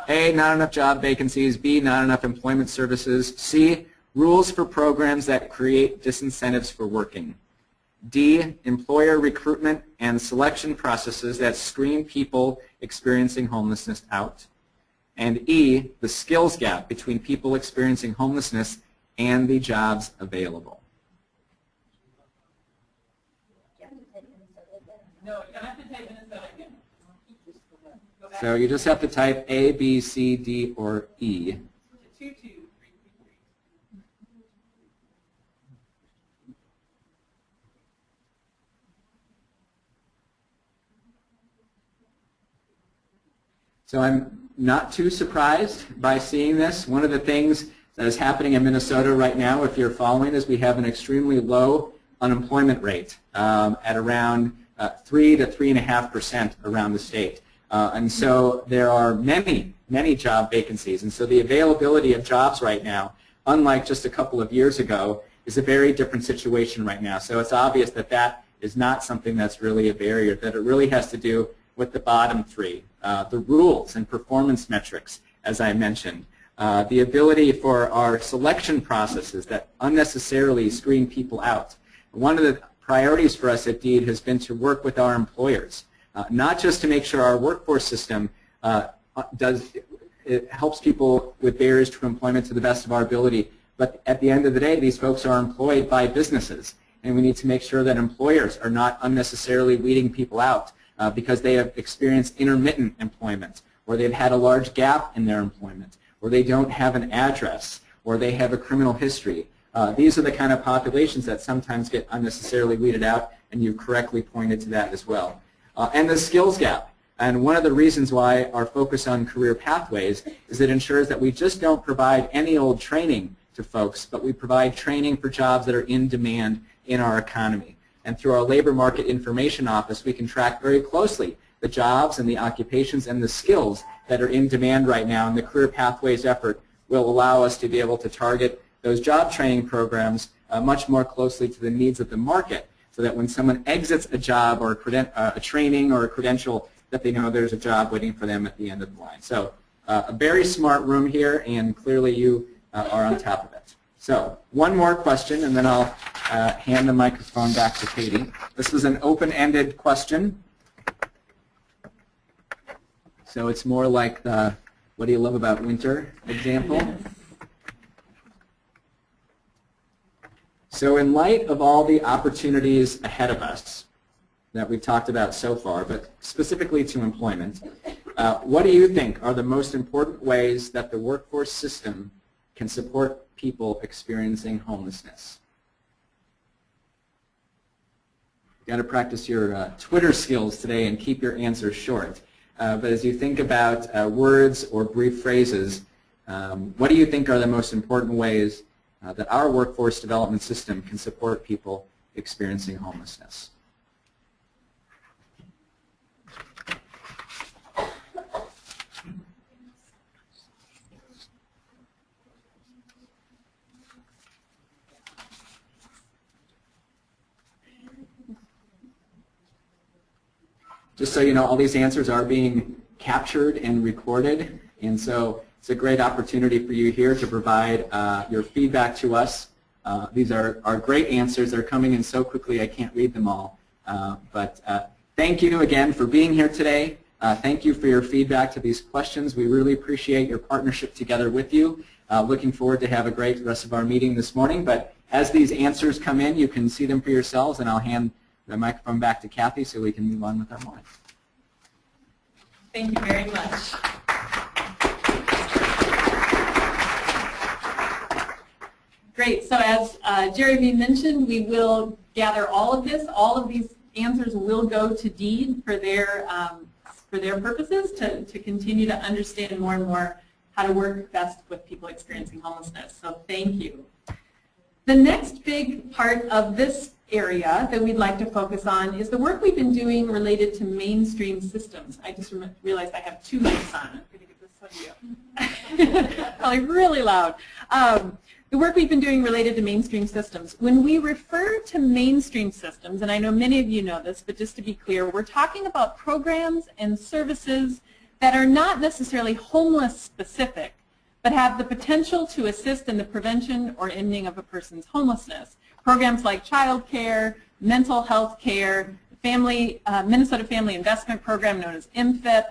Speaker 7: A, not enough job vacancies. B, not enough employment services. C, rules for programs that create disincentives for working. D, employer recruitment and selection processes that screen people experiencing homelessness out. And E, the skills gap between people experiencing homelessness and the jobs available.
Speaker 6: No, you don't have to type Minnesota again.
Speaker 7: So you just have to type A, B, C, D, or E.
Speaker 6: 2233.
Speaker 7: So I'm not too surprised by seeing this. One of the things that is happening in Minnesota right now, if you're following, is we have an extremely low unemployment rate at around 3 to 3.5% around the state. And so there are many, many job vacancies. And so the availability of jobs right now, unlike just a couple of years ago, is a very different situation right now. So it's obvious that that is not something that's really a barrier, that it really has to do with the bottom three, the rules and performance metrics, as I mentioned, the ability for our selection processes that unnecessarily screen people out. One of the priorities for us at DEED has been to work with our employers, not just to make sure our workforce system it helps people with barriers to employment to the best of our ability, but at the end of the day, these folks are employed by businesses, and we need to make sure that employers are not unnecessarily weeding people out because they have experienced intermittent employment, or they've had a large gap in their employment, or they don't have an address, or they have a criminal history. These are the kind of populations that sometimes get unnecessarily weeded out, and you correctly pointed to that as well. And the skills gap. And one of the reasons why our focus on career pathways is it ensures that we just don't provide any old training to folks, but we provide training for jobs that are in demand in our economy. And through our Labor Market Information Office, we can track very closely the jobs and the occupations and the skills that are in demand right now, and the Career Pathways effort will allow us to be able to target those job training programs much more closely to the needs of the market, so that when someone exits a job or a training or a credential, that they know there's a job waiting for them at the end of the line. So a very smart room here, and clearly you are on top of it. So one more question, and then I'll hand the microphone back to Katie. This is an open-ended question. So it's more like the "what do you love about winter" example. So in light of all the opportunities ahead of us that we've talked about so far, but specifically to employment, what do you think are the most important ways that the workforce system can support people experiencing homelessness? You've got to practice your Twitter skills today and keep your answers short. But as you think about words or brief phrases, what do you think are the most important ways that our workforce development system can support people experiencing homelessness? Just so you know, all these answers are being captured and recorded, and so it's a great opportunity for you here to provide your feedback to us. These are great answers. They're coming in so quickly I can't read them all. But thank you again for being here today. Thank you for your feedback to these questions. We really appreciate your partnership together with you. Looking forward to have a great rest of our meeting this morning. But as these answers come in, you can see them for yourselves, and I'll hand the microphone back to Kathy so we can move on with our morning.
Speaker 6: Thank you very much. Great. So as Jeremy mentioned, we will gather all of this. All of these answers will go to DEED for their purposes to continue to understand more and more how to work best with people experiencing homelessness. So thank you. The next big part of this area that we'd like to focus on is the work we've been doing related to mainstream systems. I just realized I have two mics on. I'm going to get this one to you. Probably really loud. The work we've been doing related to mainstream systems. When we refer to mainstream systems, and I know many of you know this, but just to be clear, we're talking about programs and services that are not necessarily homeless specific, but have the potential to assist in the prevention or ending of a person's homelessness. Programs like child care, mental health care, Minnesota Family Investment Program known as MFIP,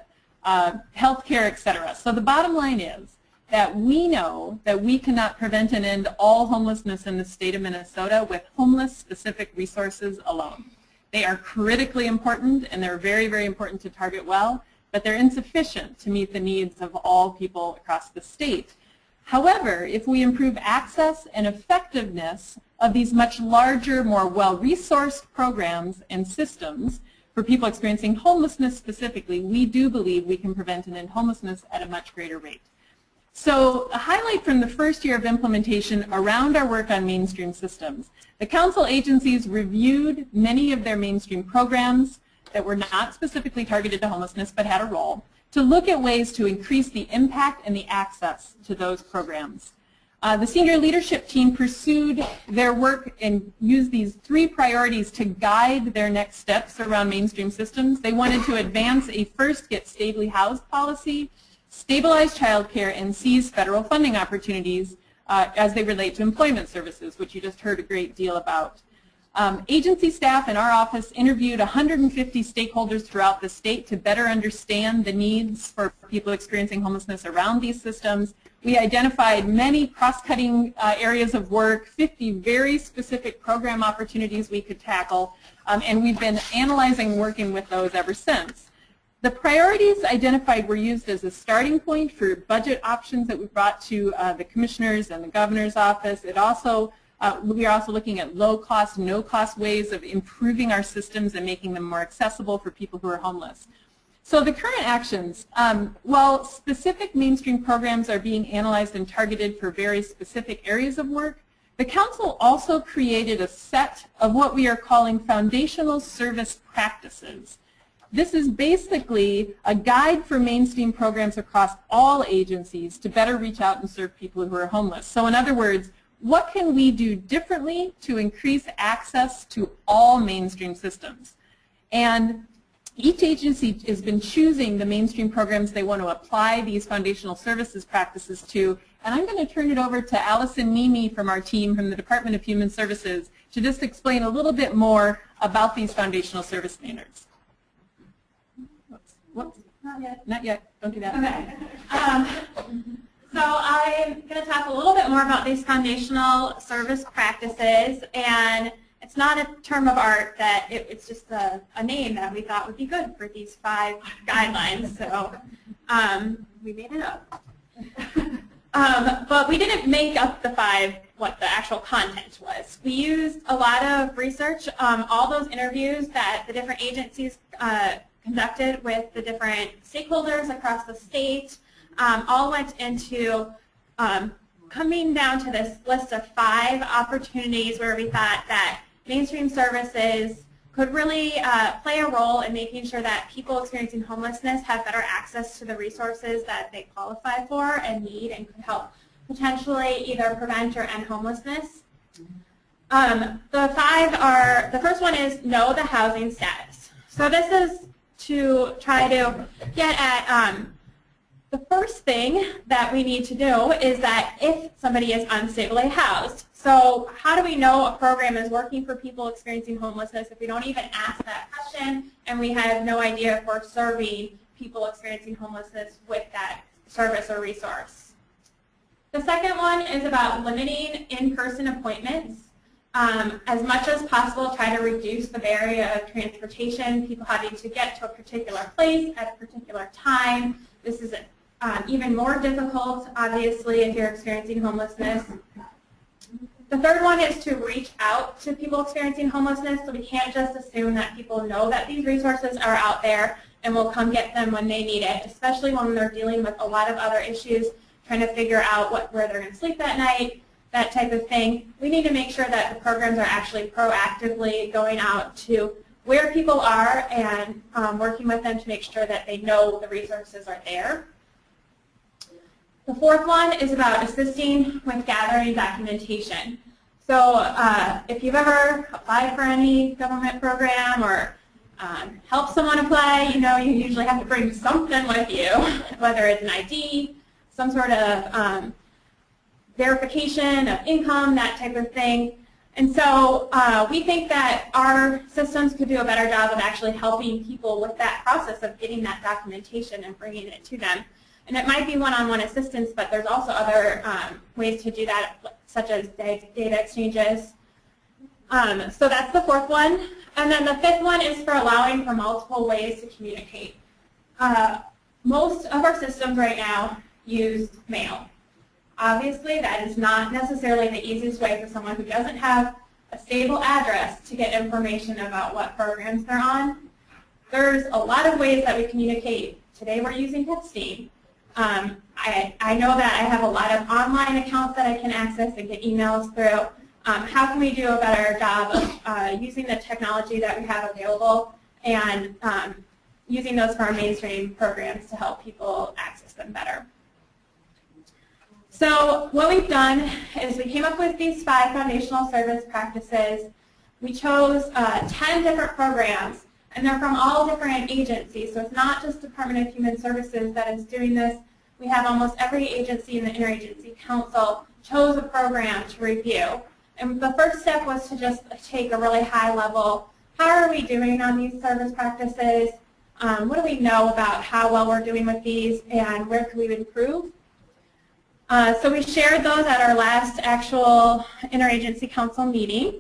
Speaker 6: health care, etc. So the bottom line is that we know that we cannot prevent and end all homelessness in the state of Minnesota with homeless-specific resources alone. They are critically important, and they're very, very important to target well, but they're insufficient to meet the needs of all people across the state. However, if we improve access and effectiveness of these much larger, more well-resourced programs and systems for people experiencing homelessness specifically, we do believe we can prevent and end homelessness at a much greater rate. So a highlight from the first year of implementation around our work on mainstream systems. The council agencies reviewed many of their mainstream programs that were not specifically targeted to homelessness but had a role to look at ways to increase the impact and the access to those programs. The senior leadership team pursued their work and used these three priorities to guide their next steps around mainstream systems. They wanted to advance a first get stably housed policy, stabilize child care, and seize federal funding opportunities as they relate to employment services, which you just heard a great deal about. Agency staff in our office interviewed 150 stakeholders throughout the state to better understand the needs for people experiencing homelessness around these systems. We identified many cross-cutting areas of work, 50 very specific program opportunities we could tackle, and we've been analyzing and working with those ever since. The priorities identified were used as a starting point for budget options that we brought to the commissioners and the governor's office. We are also looking at low-cost, no-cost ways of improving our systems and making them more accessible for people who are homeless. So the current actions, while specific mainstream programs are being analyzed and targeted for very specific areas of work, the council also created a set of what we are calling foundational service practices. This is basically a guide for mainstream programs across all agencies to better reach out and serve people who are homeless. So in other words, what can we do differently to increase access to all mainstream systems? And each agency has been choosing the mainstream programs they want to apply these foundational services practices to. And I'm going to turn it over to Allison Nemi from our team from the Department of Human Services to just explain a little bit more about these foundational service standards. Whoops. Not yet. Not yet. Don't do that.
Speaker 3: Okay. So I'm going to talk a little bit more about these foundational service practices, and it's not a term of art, that it's just a name that we thought would be good for these 5 guidelines. So we made it up. But we didn't make up the 5 what the actual content was. We used a lot of research, all those interviews that the different agencies conducted with the different stakeholders across the state, all went into coming down to this list of 5 opportunities where we thought that mainstream services could really play a role in making sure that people experiencing homelessness have better access to the resources that they qualify for and need and could help potentially either prevent or end homelessness. The 5 are, the first one is know the housing status. So this is to try to get at the first thing that we need to do is that if somebody is unstably housed. So how do we know a program is working for people experiencing homelessness if we don't even ask that question and we have no idea if we're serving
Speaker 9: people experiencing homelessness with that service or resource. The second one is about limiting in-person appointments. As much as possible, try to reduce the barrier of transportation, people having to get to a particular place at a particular time. This is even more difficult, obviously, if you're experiencing homelessness. The third one is to reach out to people experiencing homelessness, so we can't just assume that people know that these resources are out there and will come get them when they need it, especially when they're dealing with a lot of other issues, trying to figure out where they're going to sleep that night, that type of thing. We need to make sure that the programs are actually proactively going out to where people are and working with them to make sure that they know the resources are there. The fourth one is about assisting with gathering documentation. So if you've ever applied for any government program or helped someone apply, you know you usually have to bring something with you, whether it's an ID, some sort of verification of income, that type of thing. And so we think that our systems could do a better job of actually helping people with that process of getting that documentation and bringing it to them. And it might be one-on-one assistance, but there's also other ways to do that, such as data exchanges. So that's the fourth one. And then the fifth one is for allowing for multiple ways to communicate. Most of our systems right now use mail. Obviously, that is not necessarily the easiest way for someone who doesn't have a stable address to get information about what programs they're on. There's a lot of ways that we communicate. Today we're using texting. I know that I have a lot of online accounts that I can access and get emails through. How can we do a better job of using the technology that we have available and using those for our mainstream programs to help people access them better? So what we've done is we came up with these 5 foundational service practices. We chose 10 different programs, and they're from all different agencies. So it's not just Department of Human Services that is doing this. We have almost every agency in the Interagency Council chose a program to review. And the first step was to just take a really high level, how are we doing on these service practices? What do we know about how well we're doing with these, and where can we improve? So we shared those at our last actual Interagency Council meeting.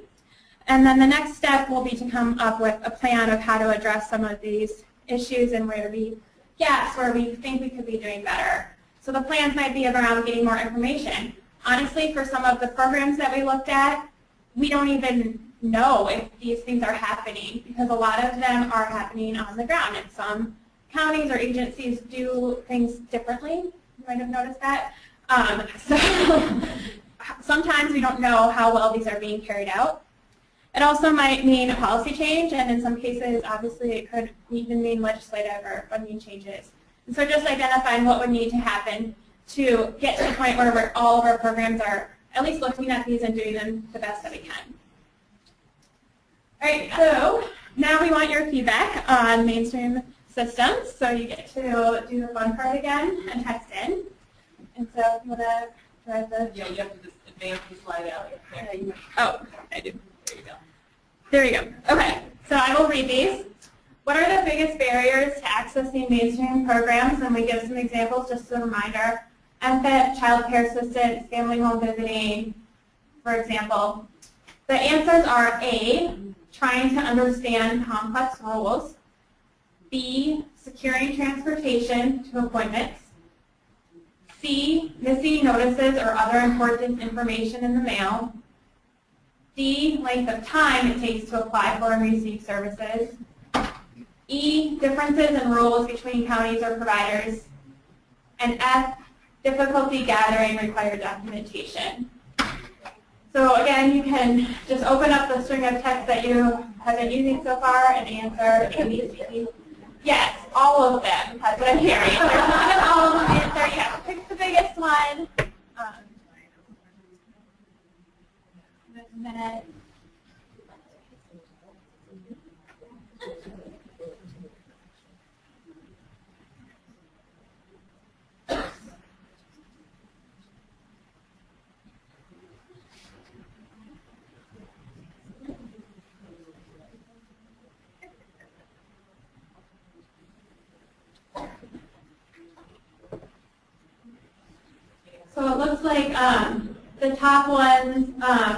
Speaker 9: And then the next step will be to come up with a plan of how to address some of these issues and where we gaps where we think we could be doing better. So the plans might be around getting more information. Honestly, for some of the programs that we looked at, we don't even know if these things are happening because a lot of them are happening on the ground. And some counties or agencies do things differently. You might have noticed that. So sometimes we don't know how well these are being carried out. It also might mean a policy change, and in some cases, obviously, it could even mean legislative or funding changes. And so just identifying what would need to happen to get to the point where all of our programs are at least looking at these and doing them the best that we can. All right, so now we want your feedback on mainstream systems. So you get to do the fun part again and text in. And so if you want to try the...
Speaker 8: Yeah, you have to just advance the slide out. There.
Speaker 9: Oh, I do. There you go. There you go. Okay, so I will read these. What are the biggest barriers to accessing mainstream programs? And we give some examples just as a reminder. MFIP, child care assistance, family home visiting, for example. The answers are A, trying to understand complex rules. B, securing transportation to appointments. C, missing notices or other important information in the mail. D, length of time it takes to apply for and receive services. E, differences in rules between counties or providers. And F, difficulty gathering required documentation. So again, you can just open up the string of text that you have been using so far and answer A, B, C. Yes, all of them. That's what I'm hearing. There's one of all of them answer. You have to pick the biggest one. Give it a minute. So it looks like the top ones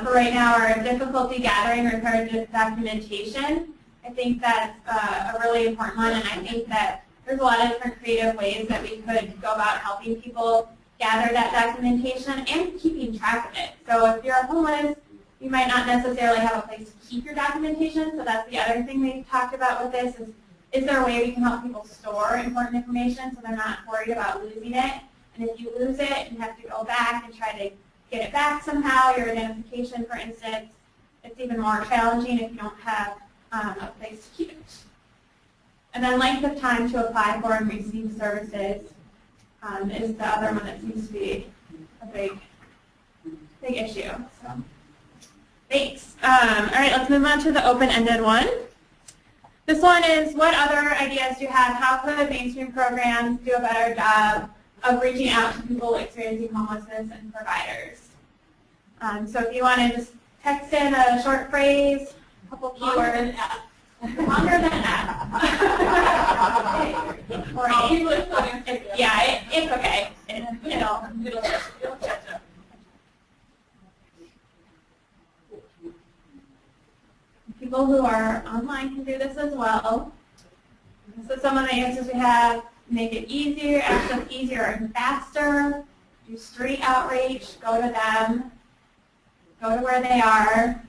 Speaker 9: for right now are difficulty gathering required documentation. I think that's a really important one, and I think that there's a lot of different creative ways that we could go about helping people gather that documentation and keeping track of it. So if you're homeless, you might not necessarily have a place to keep your documentation, so that's the other thing we've talked about with this is there a way we can help people store important information so they're not worried about losing it? And if you lose it, you have to go back and try to get it back somehow, your identification, for instance. It's even more challenging if you don't have a place to keep it. And then length of time to apply for and receive services is the other one that seems to be a big issue. So, thanks. All right, let's move on to the open-ended one. This one is, what other ideas do you have? How could mainstream programs do a better job of reaching out to people experiencing homelessness and providers? So if you want to just text in a short phrase, a couple keywords. Longer than that. Yeah, it's okay. It'll catch up. People who are online can do this as well. So some of the answers we have: make it easier, access easier and faster, do street outreach, go to them, go to where they are.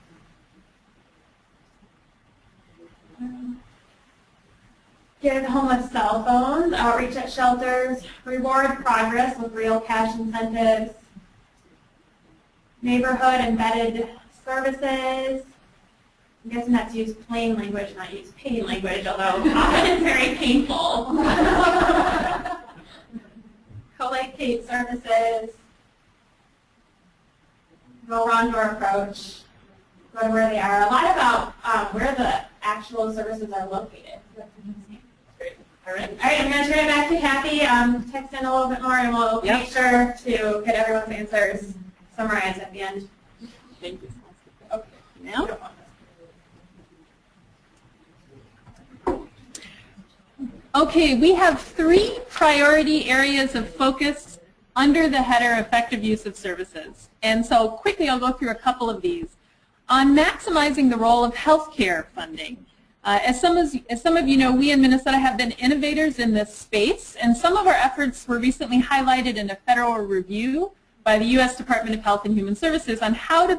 Speaker 9: Give homeless cell phones, outreach at shelters, reward progress with real cash incentives, neighborhood embedded services. I'm guessing that's use plain language, not use pain language, although often it's very painful. Co-locate services, go door approach, go to where they are. A lot about where the actual services are located. All right, I'm going to turn it back to Kathy. Text in a little bit more, and we'll make sure to get everyone's answers summarized at the end.
Speaker 6: Thank you. Okay, now. Okay, we have 3 priority areas of focus under the header effective use of services. And so quickly I'll go through a couple of these. On maximizing the role of healthcare funding. As some of you know, we in Minnesota have been innovators in this space, and some of our efforts were recently highlighted in a federal review by the U.S. Department of Health and Human Services on how to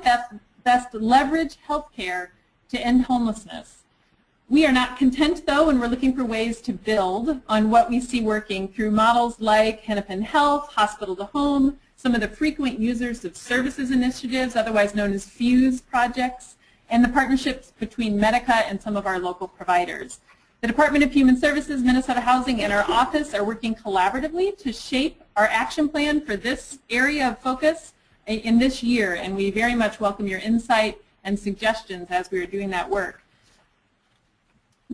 Speaker 6: best leverage healthcare to end homelessness. We are not content, though, and we're looking for ways to build on what we see working through models like Hennepin Health, Hospital to Home, some of the frequent users of services initiatives, otherwise known as FUSE projects, and the partnerships between Medica and some of our local providers. The Department of Human Services, Minnesota Housing, and our office are working collaboratively to shape our action plan for this area of focus in this year, and we very much welcome your insight and suggestions as we are doing that work.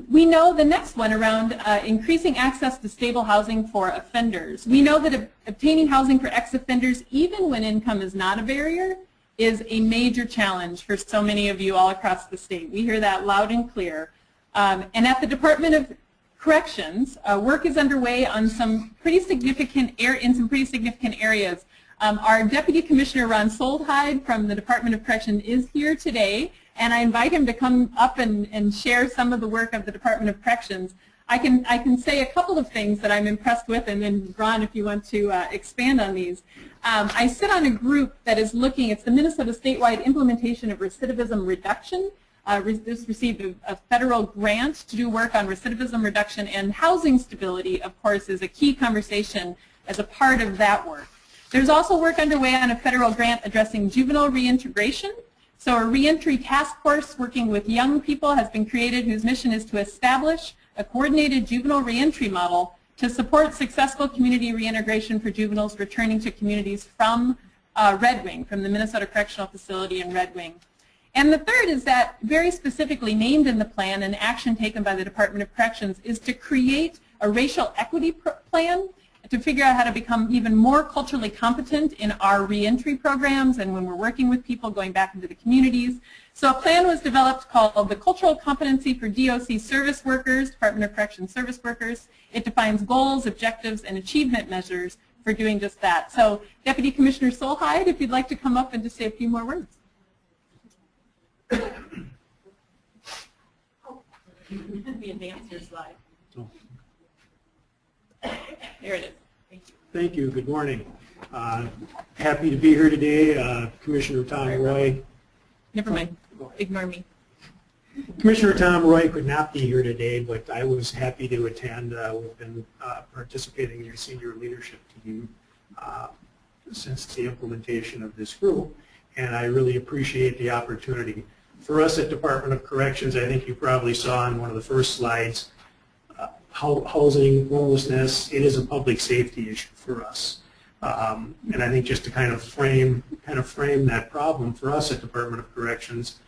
Speaker 6: We know the next one around increasing access to stable housing for offenders. We know that obtaining housing for ex-offenders, even when income is not a barrier, is a major challenge for so many of you all across the state. We hear that loud and clear. And at the Department of Corrections, work is underway on some pretty significant areas. Our Deputy Commissioner Ron Soldheide from the Department of Corrections is here today, and I invite him to come up and share some of the work of the Department of Corrections. I can say a couple of things that I'm impressed with, and then Ron, if you want to expand on these. I sit on a group that is looking, it's the Minnesota Statewide Implementation of Recidivism Reduction. This received a federal grant to do work on recidivism reduction, and housing stability, of course, is a key conversation as a part of that work. There's also work underway on a federal grant addressing juvenile reintegration. So a reentry task force working with young people has been created whose mission is to establish a coordinated juvenile reentry model to support successful community reintegration for juveniles returning to communities from Red Wing, from the Minnesota Correctional Facility in Red Wing. And the third is that, very specifically named in the plan and action taken by the Department of Corrections, is to create a racial equity plan to figure out how to become even more culturally competent in our reentry programs and when we're working with people going back into the communities. So a plan was developed called the Cultural Competency for DOC Service Workers, Department of Corrections Service Workers. It defines goals, objectives, and achievement measures for doing just that. So Deputy Commissioner Solheim, if you'd like to come up and just say a few more words.
Speaker 8: We advance your slide.
Speaker 6: There it is. Thank you.
Speaker 10: Thank you. Good morning. Happy to be here today. Commissioner Tom Roy.
Speaker 6: Never mind. Ignore me.
Speaker 10: Commissioner Tom Roy could not be here today, but I was happy to attend. We've been participating in your senior leadership team since the implementation of this group, and I really appreciate the opportunity. For us at Department of Corrections, I think you probably saw on one of the first slides, housing, homelessness, it is a public safety issue for us. And I think just to kind of frame that problem for us at Department of Corrections,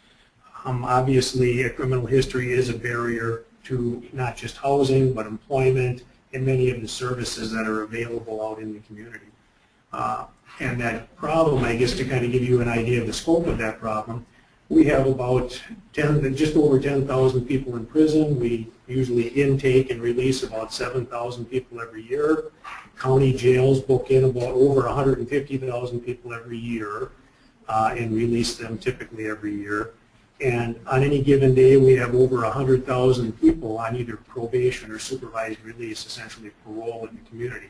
Speaker 10: obviously a criminal history is a barrier to not just housing, but employment and many of the services that are available out in the community. And that problem, I guess to kind of give you an idea of the scope of that problem, we have about just over 10,000 people in prison. We usually intake and release about 7,000 people every year. County jails book in about over 150,000 people every year and release them typically every year. And on any given day, we have over 100,000 people on either probation or supervised release, essentially parole in the community.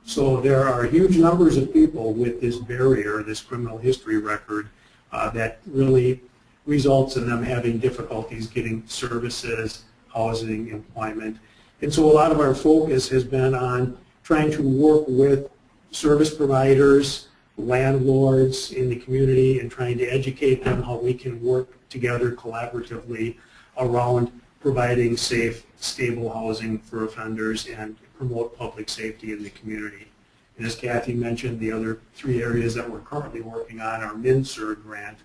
Speaker 10: So there are huge numbers of people with this barrier, this criminal history record, that really results in them having difficulties getting services, housing, employment. And so a lot of our focus has been on trying to work with service providers, landlords in the community, and trying to educate them how we can work together collaboratively around providing safe, stable housing for offenders and promote public safety in the community. And as Kathy mentioned, the other three areas that we're currently working on, our MNSER grant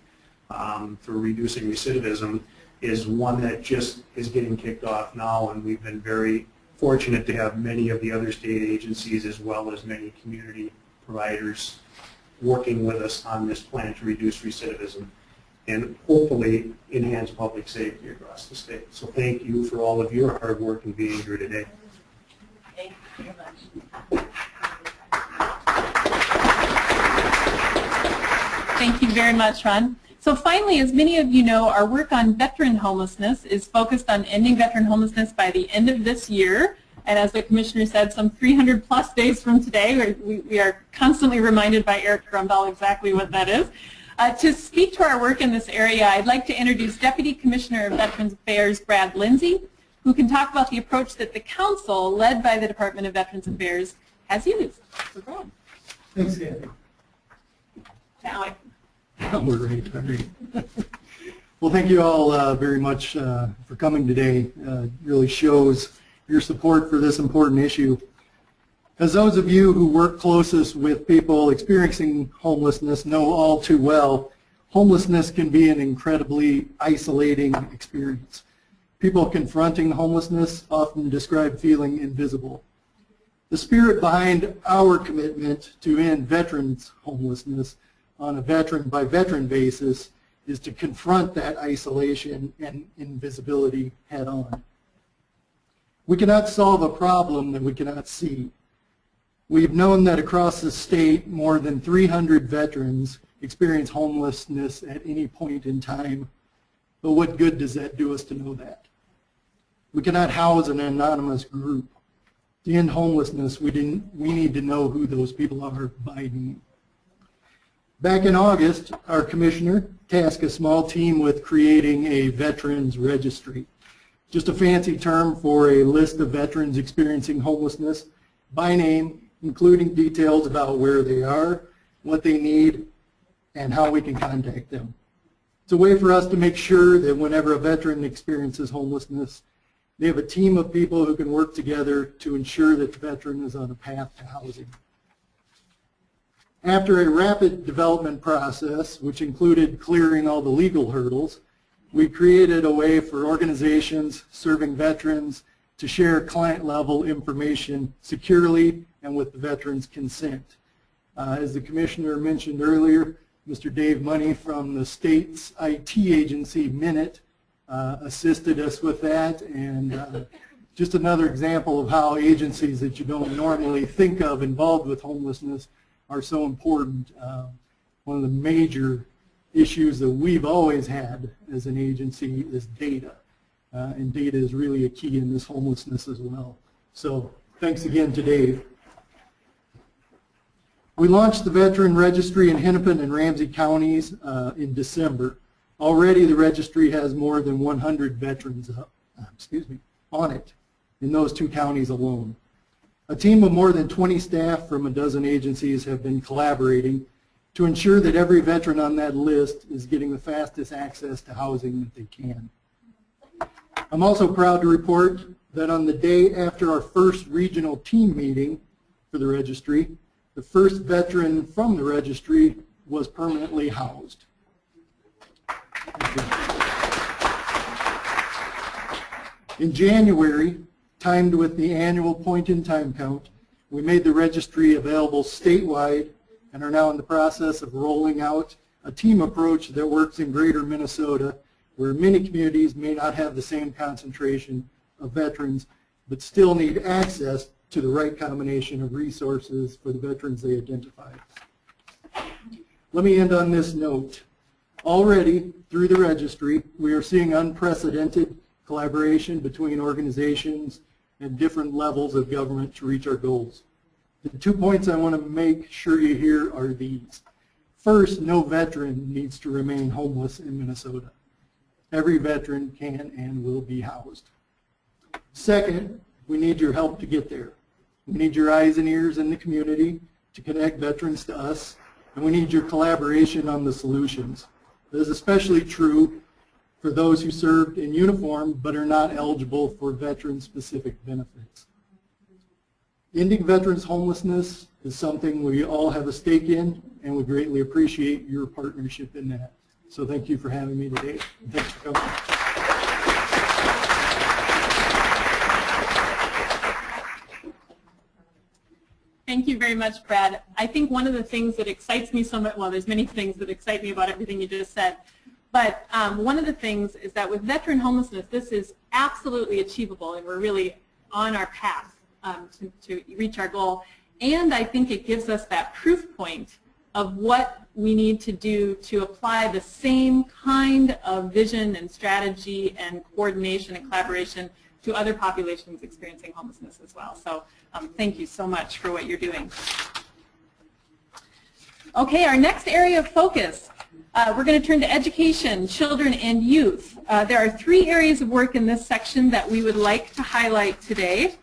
Speaker 10: for reducing recidivism, is one that just is getting kicked off now, and we've been very fortunate to have many of the other state agencies as well as many community providers working with us on this plan to reduce recidivism and hopefully enhance public safety across the state. So thank you for all of your hard work in being here today.
Speaker 8: Thank you very much.
Speaker 6: Thank you very much, Ron. So finally, as many of you know, our work on veteran homelessness is focused on ending veteran homelessness by the end of this year. And as the Commissioner said, some 300 plus days from today, we are constantly reminded by Eric Grumbell exactly what that is. To speak to our work in this area, I'd like to introduce Deputy Commissioner of Veterans Affairs, Brad Lindsay, who can talk about the approach that the Council, led by the Department of Veterans Affairs, has used. So Brad.
Speaker 10: Thanks, Kathy.
Speaker 6: Now
Speaker 11: We're ready. Well, thank you all very much for coming today. It really shows your support for this important issue. As those of you who work closest with people experiencing homelessness know all too well, homelessness can be an incredibly isolating experience. People confronting homelessness often describe feeling invisible. The spirit behind our commitment to end veterans' homelessness on a veteran-by-veteran basis is to confront that isolation and invisibility head-on. We cannot solve a problem that we cannot see. We've known that across the state, more than 300 veterans experience homelessness at any point in time. But what good does that do us to know that? We cannot house an anonymous group. To end homelessness, we need to know who those people are by name. Back in August, our commissioner tasked a small team with creating a veterans registry, just a fancy term for a list of veterans experiencing homelessness by name, including details about where they are, what they need, and how we can contact them. It's a way for us to make sure that whenever a veteran experiences homelessness, they have a team of people who can work together to ensure that the veteran is on a path to housing. After a rapid development process, which included clearing all the legal hurdles, we created a way for organizations serving veterans to share client-level information securely and with the veteran's consent. As the Commissioner mentioned earlier, Mr. Dave Money from the state's IT agency, Minute, assisted us with that and just another example of how agencies that you don't normally think of involved with homelessness are so important. One of the major issues that we've always had as an agency is data. And data is really a key in this homelessness as well. So thanks again to Dave. We launched the Veteran Registry in Hennepin and Ramsey counties in December. Already the registry has more than 100 veterans on it in those two counties alone. A team of more than 20 staff from a dozen agencies have been collaborating to ensure that every veteran on that list is getting the fastest access to housing that they can. I'm also proud to report that on the day after our first regional team meeting for the registry, the first veteran from the registry was permanently housed. In January, timed with the annual point-in-time count, we made the registry available statewide and are now in the process of rolling out a team approach that works in greater Minnesota, where many communities may not have the same concentration of veterans, but still need access to the right combination of resources for the veterans they identify. Let me end on this note. Already, through the registry, we are seeing unprecedented collaboration between organizations and different levels of government to reach our goals. The 2 points I want to make sure you hear are these. First, no veteran needs to remain homeless in Minnesota. Every veteran can and will be housed. Second, we need your help to get there. We need your eyes and ears in the community to connect veterans to us, and we need your collaboration on the solutions. This is especially true for those who served in uniform but are not eligible for veteran-specific benefits. Ending veterans' homelessness is something we all have a stake in, and we greatly appreciate your partnership in that. So thank you for having me today. Thanks for coming.
Speaker 6: Thank you very much, Brad. I think one of the things that excites me so much, well, there's many things that excite me about everything you just said, but one of the things is that with veteran homelessness, this is absolutely achievable, and we're really on our path to reach our goal. And I think it gives us that proof point of what we need to do to apply the same kind of vision and strategy and coordination and collaboration to other populations experiencing homelessness as well. So thank you so much for what you're doing. Okay, our next area of focus, we're going to turn to education, children, and youth. There are 3 areas of work in this section that we would like to highlight today.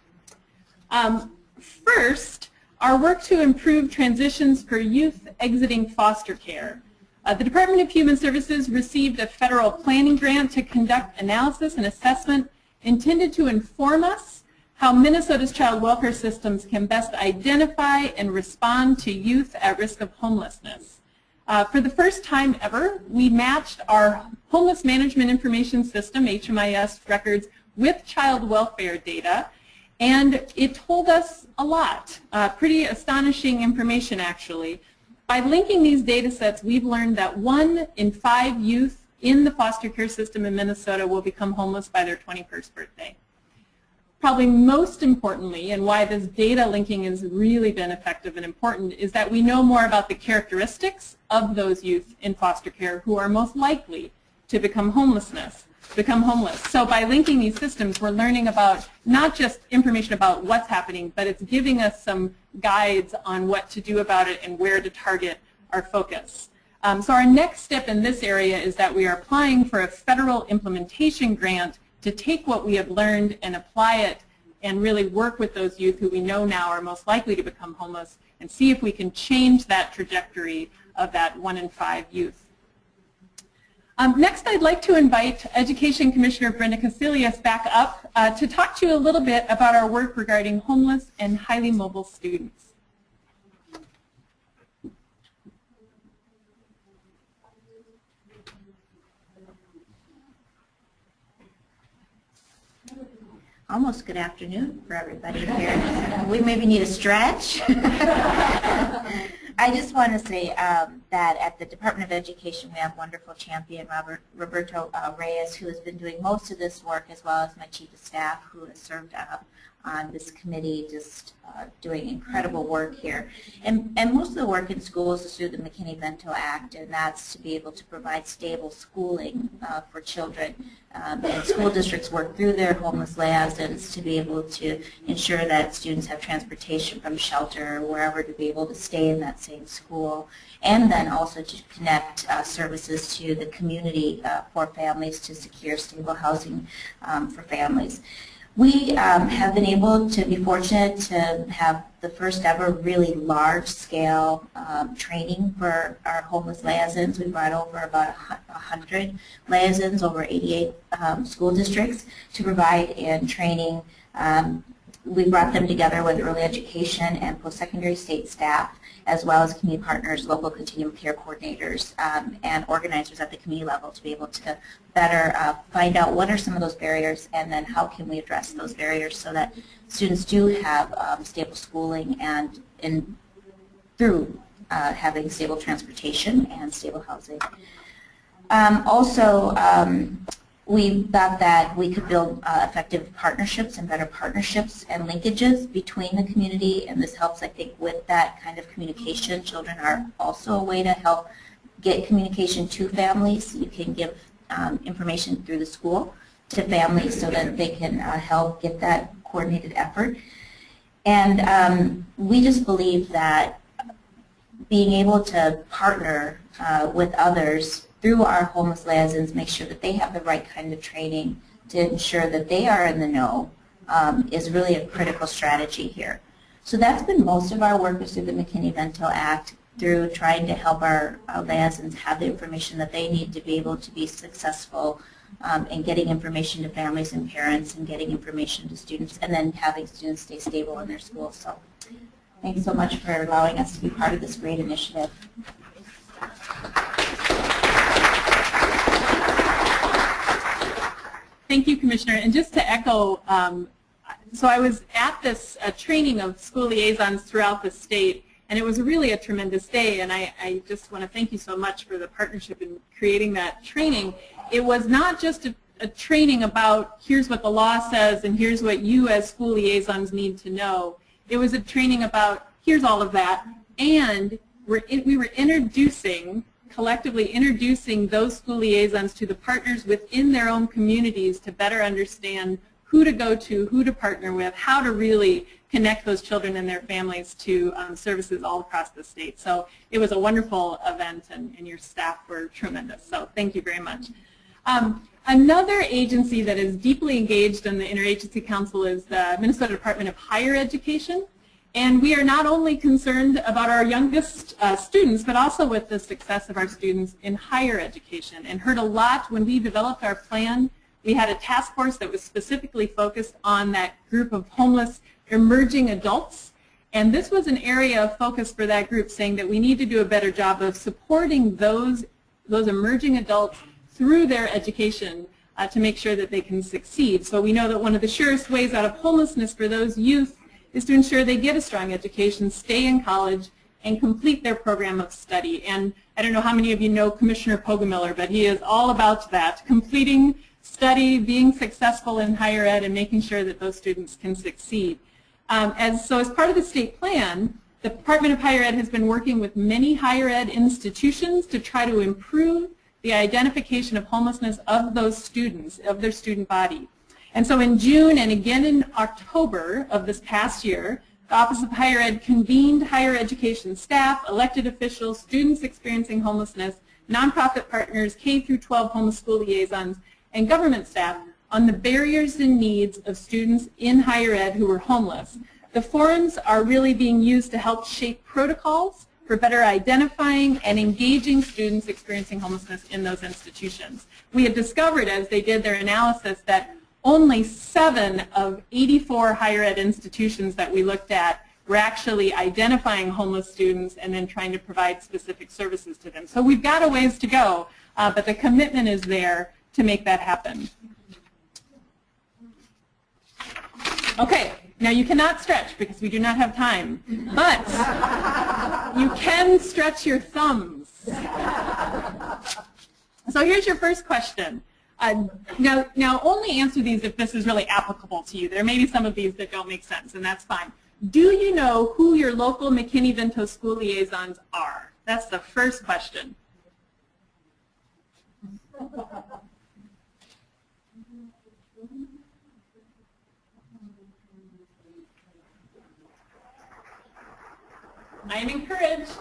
Speaker 6: First, our work to improve transitions for youth exiting foster care. The Department of Human Services received a federal planning grant to conduct analysis and assessment intended to inform us how Minnesota's child welfare systems can best identify and respond to youth at risk of homelessness. For the first time ever, we matched our Homeless Management Information System, HMIS records, with child welfare data, and it told us a lot, pretty astonishing information actually. By linking these data sets, we've learned that 1 in 5 youth in the foster care system in Minnesota will become homeless by their 21st birthday. Probably most importantly, and why this data linking has really been effective and important, is that we know more about the characteristics of those youth in foster care who are most likely to become homeless. So by linking these systems, we're learning about not just information about what's happening, but it's giving us some guides on what to do about it and where to target our focus. So our next step in this area is that we are applying for a federal implementation grant to take what we have learned and apply it and really work with those youth who we know now are most likely to become homeless and see if we can change that trajectory of that 1 in 5 youth. Next, I'd like to invite Education Commissioner Brenda Casilius back up to talk to you a little bit about our work regarding homeless and highly mobile students.
Speaker 3: Almost good afternoon for everybody here. We maybe need a stretch. I I just want to say that at the Department of Education we have wonderful champion Roberto Reyes, who has been doing most of this work, as well as my chief of staff, who has served on this committee, just doing incredible work here. And most of the work in schools is through the McKinney-Vento Act, and that's to be able to provide stable schooling for children. And school districts work through their homeless liaisons to be able to ensure that students have transportation from shelter or wherever to be able to stay in that same school, and then also to connect services to the community for families to secure stable housing for families. We have been able to be fortunate to have the first ever really large-scale training for our homeless liaisons. We brought over about 100 liaisons over 88 school districts to provide in training. We brought them together with early education and post-secondary state staff, as well as community partners, local continuum care coordinators, and organizers at the community level to be able to better find out what are some of those barriers, and then how can we address those barriers so that students do have stable schooling and through having stable transportation and stable housing. We thought that we could build effective partnerships and better partnerships and linkages between the community, and this helps, I think, with that kind of communication. Children are also a way to help get communication to families. You can give information through the school to families so that they can help get that coordinated effort. And we just believe that being able to partner with others through our homeless liaisons, make sure that they have the right kind of training to ensure that they are in the know is really a critical strategy here. So that's been most of our work is through the McKinney-Vento Act, through trying to help our liaisons have the information that they need to be able to be successful in getting information to families and parents and getting information to students, and then having students stay stable in their schools. So thanks so much for allowing us to be part of this great initiative.
Speaker 6: Thank you, Commissioner. And just to echo, so I was at this training of school liaisons throughout the state, and it was really a tremendous day, and I just want to thank you so much for the partnership in creating that training. It was not just a training about here's what the law says and here's what you as school liaisons need to know. It was a training about here's all of that, and we were collectively introducing those school liaisons to the partners within their own communities to better understand who to go to, who to partner with, how to really connect those children and their families to services all across the state. So it was a wonderful event, and your staff were tremendous. So thank you very much. Another agency that is deeply engaged in the Interagency Council is the Minnesota Department of Higher Education. And we are not only concerned about our youngest students, but also with the success of our students in higher education, and heard a lot when we developed our plan. We had a task force that was specifically focused on that group of homeless emerging adults. And this was an area of focus for that group, saying that we need to do a better job of supporting those emerging adults through their education to make sure that they can succeed. So we know that one of the surest ways out of homelessness for those youth is to ensure they get a strong education, stay in college, and complete their program of study. And I don't know how many of you know Commissioner Poggemiller, but he is all about that, completing study, being successful in higher ed, and making sure that those students can succeed. So as part of the state plan, the Department of Higher Ed has been working with many higher ed institutions to try to improve the identification of homelessness of those students, of their student body. And so in June and again in October of this past year, the Office of Higher Ed convened higher education staff, elected officials, students experiencing homelessness, nonprofit partners, K-12 homeless school liaisons, and government staff on the barriers and needs of students in higher ed who were homeless. The forums are really being used to help shape protocols for better identifying and engaging students experiencing homelessness in those institutions. We had discovered as they did their analysis that only 7 of 84 higher ed institutions that we looked at were actually identifying homeless students and then trying to provide specific services to them. So we've got a ways to go, but the commitment is there to make that happen. Okay, Now you cannot stretch because we do not have time, but you can stretch your thumbs. So here's your first question. Now only answer these if this is really applicable to you. There may be some of these that don't make sense, and that's fine. Do you know who your local McKinney-Vento school liaisons are? That's the first question. I am encouraged.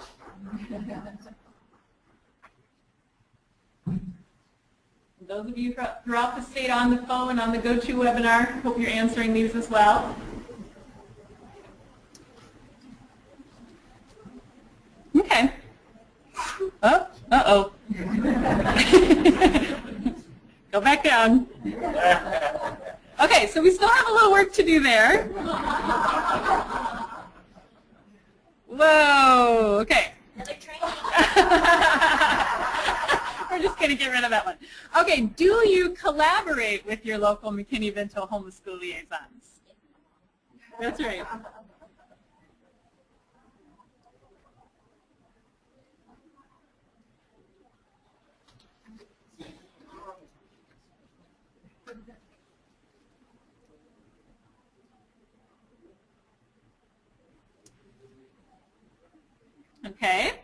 Speaker 6: Those of you throughout the state on the phone, on the GoToWebinar, hope you're answering these as well. Okay. Oh, uh-oh. Go back down. Okay, so we still have a little work to do there. Whoa, okay. We're just going to get rid of that one. Okay, do you collaborate with your local McKinney-Vento homeless school liaisons? That's right. Okay.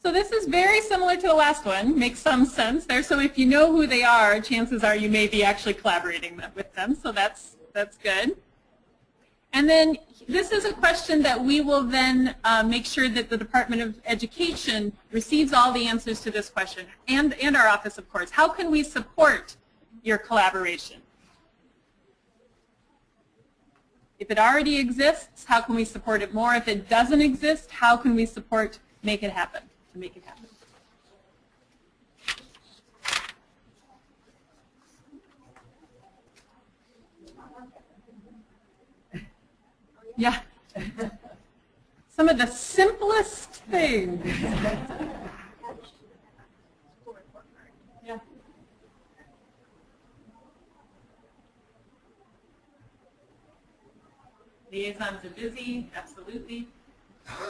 Speaker 6: So this is very similar to the last one. Makes some sense there. So if you know who they are, chances are you may be actually collaborating with them. So that's good. And then this is a question that we will then make sure that the Department of Education receives all the answers to this question, and our office, of course. How can we support your collaboration? If it already exists, how can we support it more? If it doesn't exist, how can we support, make it happen, to make it happen? Yeah. Some of the simplest things. Yeah. Liaisons are busy, absolutely.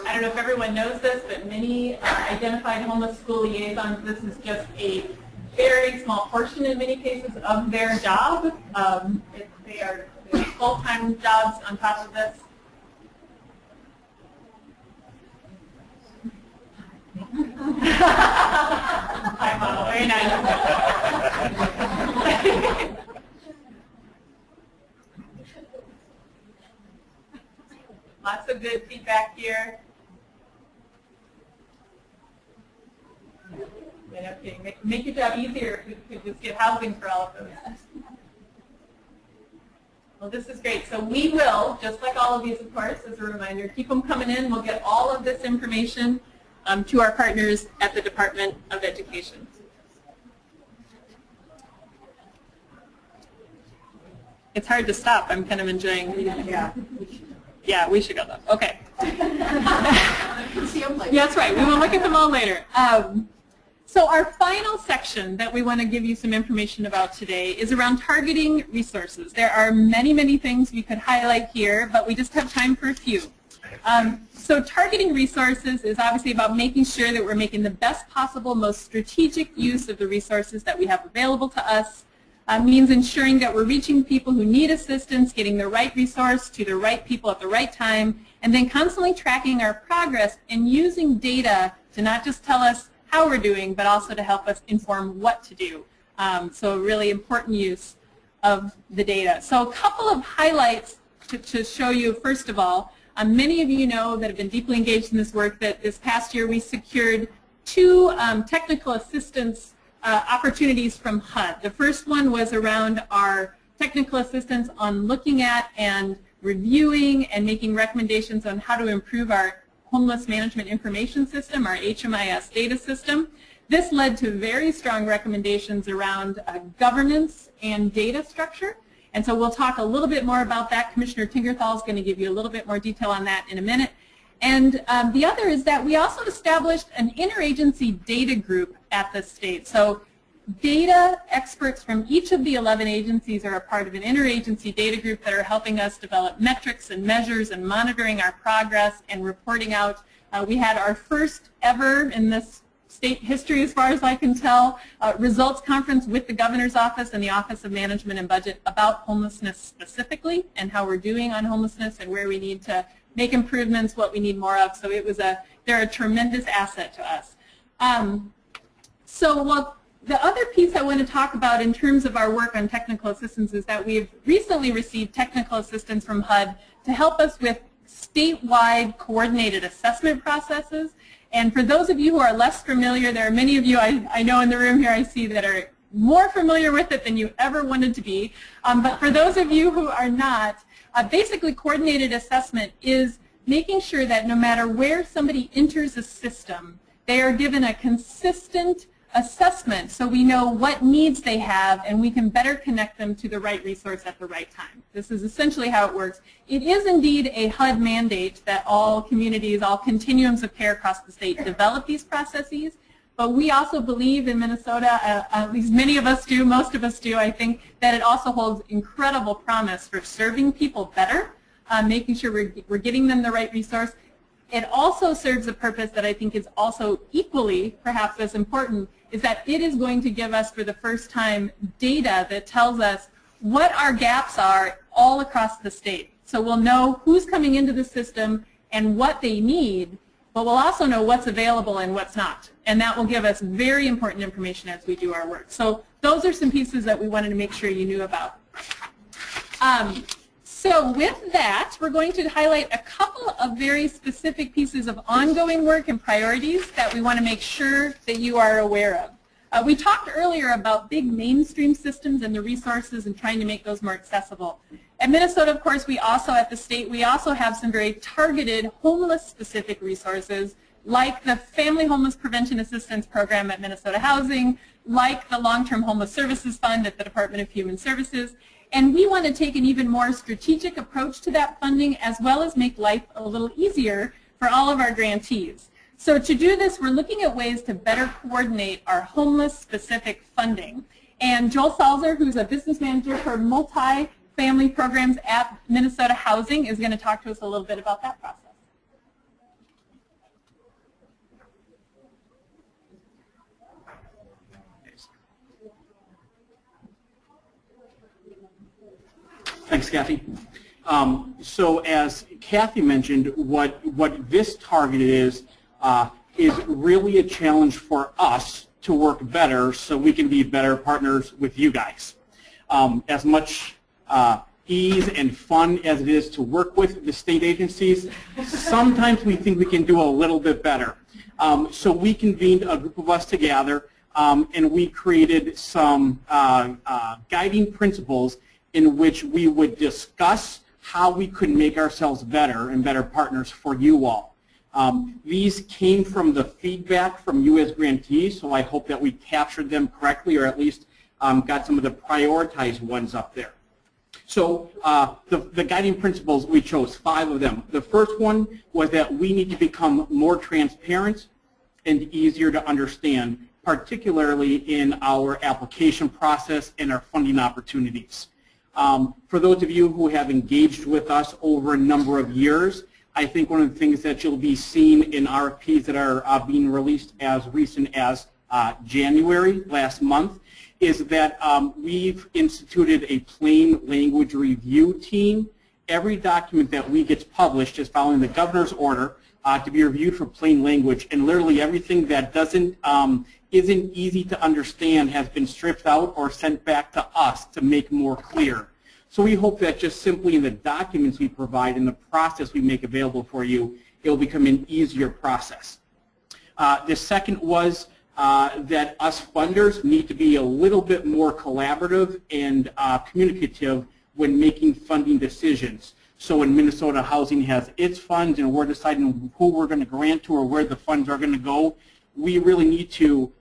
Speaker 6: I don't know if everyone knows this, but many identified homeless school liaisons, this is just a very small portion in many cases of their job. They are full-time jobs on top of this. Hi, Mama. Very nice. Lots of good feedback here. And okay, make your job easier if we could just get housing for all of those. Well, this is great. So we will, just like all of these, of course, as a reminder, keep them coming in. We'll get all of this information to our partners at the Department of Education. It's hard to stop. I'm kind of enjoying. Yeah, we should go though. Okay.
Speaker 1: See them later.
Speaker 6: Yeah, that's right. We will look at them all later. So our final section that we want to give you some information about today is around targeting resources. There are many, many things we could highlight here, but we just have time for a few. So targeting resources is obviously about making sure that we're making the best possible, most strategic use of the resources that we have available to us. Means ensuring that we're reaching people who need assistance, getting the right resource to the right people at the right time, and then constantly tracking our progress and using data to not just tell us how we're doing, but also to help us inform what to do. So a really important use of the data. So a couple of highlights to show you, first of all. Many of you know that have been deeply engaged in this work that this past year we secured 2 technical assistance opportunities from HUD. The first one was around our technical assistance on looking at and reviewing and making recommendations on how to improve our homeless management information system, our HMIS data system. This led to very strong recommendations around governance and data structure. And so we'll talk a little bit more about that. Commissioner Tingerthal is going to give you a little bit more detail on that in a minute. And the other is that we also established an interagency data group at the state. So data experts from each of the 11 agencies are a part of an interagency data group that are helping us develop metrics and measures and monitoring our progress and reporting out. We had our first ever in this state history, as far as I can tell, results conference with the governor's office and the Office of Management and Budget about homelessness specifically and how we're doing on homelessness and where we need to make improvements, what we need more of. So they're a tremendous asset to us. The other piece I want to talk about in terms of our work on technical assistance is that we've recently received technical assistance from HUD to help us with statewide coordinated assessment processes. And for those of you who are less familiar, there are many of you I know in the room here I see that are more familiar with it than you ever wanted to be. But for those of you who are not, basically coordinated assessment is making sure that no matter where somebody enters a system, they are given a consistent assessment so we know what needs they have and we can better connect them to the right resource at the right time. This is essentially how it works. It is indeed a HUD mandate that all communities, all continuums of care across the state develop these processes, but we also believe in Minnesota, at least many of us do, most of us do, I think, that it also holds incredible promise for serving people better, making sure we're getting them the right resource. It also serves a purpose that I think is also equally, perhaps as important, is that it is going to give us for the first time data that tells us what our gaps are all across the state. So we'll know who's coming into the system and what they need, but we'll also know what's available and what's not. And that will give us very important information as we do our work. So those are some pieces that we wanted to make sure you knew about. So with that, we're going to highlight a couple of very specific pieces of ongoing work and priorities that we want to make sure that you are aware of. We talked earlier about big mainstream systems and the resources and trying to make those more accessible. At Minnesota, of course, we also, at the state, we also have some very targeted homeless-specific resources like the Family Homeless Prevention Assistance Program at Minnesota Housing, like the Long-Term Homeless Services Fund at the Department of Human Services. And we want to take an even more strategic approach to that funding as well as make life a little easier for all of our grantees. So to do this, we're looking at ways to better coordinate our homeless-specific funding. And Joel Salzer, who's a business manager for multi-family programs at Minnesota Housing, is going to talk to us a little bit about that process.
Speaker 12: Thanks, Kathy. So as Kathy mentioned, what this target is really a challenge for us to work better so we can be better partners with you guys. As much ease and fun as it is to work with the state agencies, sometimes we think we can do a little bit better. So we convened a group of us together and we created some guiding principles in which we would discuss how we could make ourselves better and better partners for you all. These came from the feedback from you as grantees, so I hope that we captured them correctly or at least got some of the prioritized ones up there. So the guiding principles, we chose 5 of them. The first one was that we need to become more transparent and easier to understand, particularly in our application process and our funding opportunities. For those of you who have engaged with us over a number of years, I think one of the things that you'll be seeing in RFPs that are being released as recent as January last month is that we've instituted a plain language review team. Every document that we gets published is following the governor's order to be reviewed for plain language, and literally everything that isn't easy to understand has been stripped out or sent back to us to make more clear. So we hope that just simply in the documents we provide and the process we make available for you, it will become an easier process. The second was that us funders need to be a little bit more collaborative and communicative when making funding decisions. So when Minnesota Housing has its funds and we're deciding who we're going to grant to or where the funds are going to go, we really need to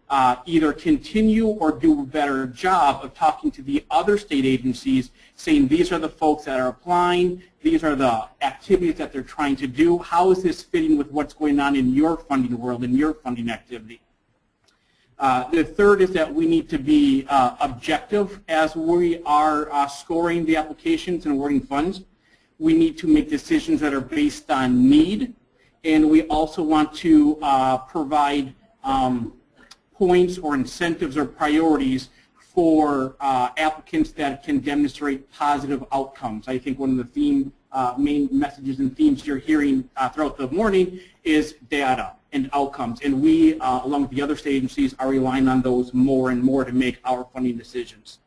Speaker 12: either continue or do a better job of talking to the other state agencies, saying these are the folks that are applying, these are the activities that they're trying to do, how is this fitting with what's going on in your funding world, in your funding activity? The third is that we need to be objective as we are scoring the applications and awarding funds. We need to make decisions that are based on need, and we also want to provide points or incentives or priorities for applicants that can demonstrate positive outcomes. I think one of the main messages and themes you're hearing throughout the morning is data and outcomes, and we, along with the other state agencies, are relying on those more and more to make our funding decisions.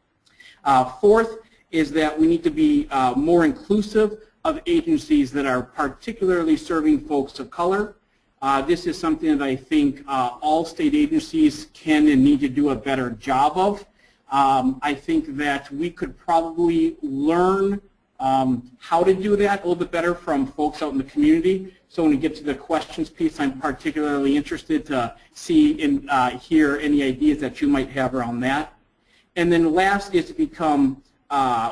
Speaker 12: Fourth is that we need to be more inclusive of agencies that are particularly serving folks of color. This is something that I think all state agencies can and need to do a better job of. I think that we could probably learn how to do that a little bit better from folks out in the community. So when we get to the questions piece, I'm particularly interested to see and hear any ideas that you might have around that. And then last is to become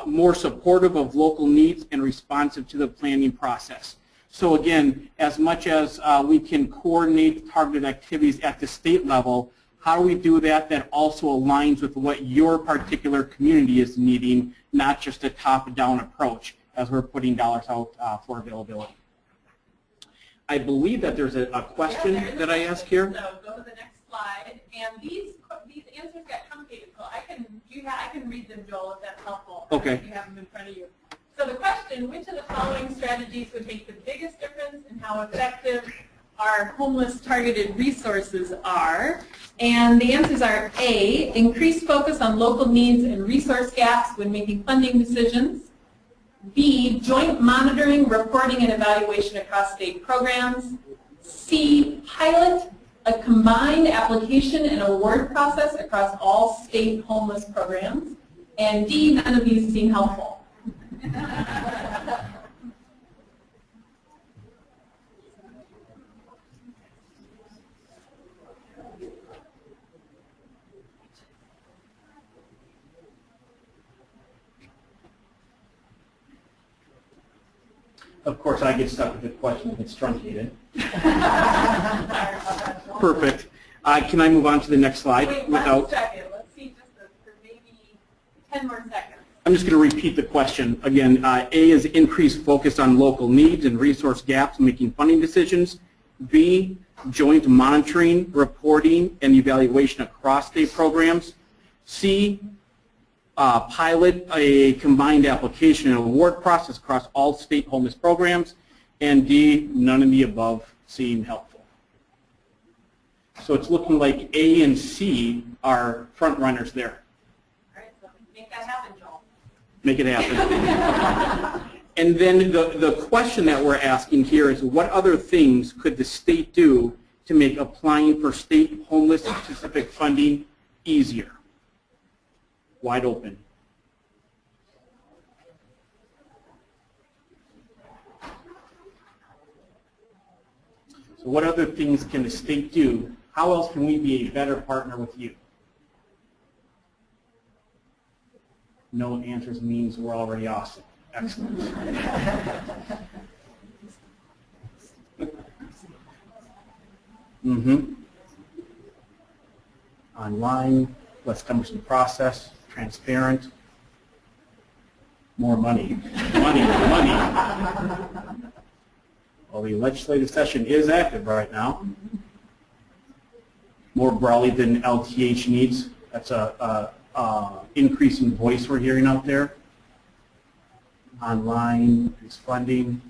Speaker 12: more supportive of local needs and responsive to the planning process. So again, as much as we can coordinate targeted activities at the state level, how do we do that that also aligns with what your particular community is needing, not just a top-down approach as we're putting dollars out for availability? I believe that there's a question that I asked here.
Speaker 9: So go to the next slide, and these answers get complicated, so I can read them, Joel, if that's helpful.
Speaker 12: Okay.
Speaker 9: If you have them in front of you. So the question: which of the following strategies would make the biggest difference in how effective our homeless targeted resources are? And the answers are A, increased focus on local needs and resource gaps when making funding decisions. B, joint monitoring, reporting, and evaluation across state programs. C, pilot a combined application and award process across all state homeless programs. And D, none of these seem helpful.
Speaker 12: Of course, I get stuck with the question if it's truncated. Perfect. Can I move on to the next slide?
Speaker 9: Wait,
Speaker 12: without?
Speaker 9: 1 second. Let's see just for maybe 10 more seconds.
Speaker 12: I'm just going to repeat the question. Again, A is increased focus on local needs and resource gaps making funding decisions. B, joint monitoring, reporting, and evaluation across state programs. C, pilot a combined application and award process across all state homeless programs. And D, none of the above seem helpful. So it's looking like A and C are front runners there.
Speaker 9: All right, so make that happen, Joel.
Speaker 12: Make it happen. And then the question that we're asking here is, what other things could the state do to make applying for state homeless specific funding easier? Wide open. So what other things can the state do? How else can we be a better partner with you? No answers means we're already awesome. Excellent. Online, less cumbersome process, transparent, more money. Money. Well, the legislative session is active right now. More broadly than LTH needs. That's a increase in voice we're hearing out there. Online, increased funding.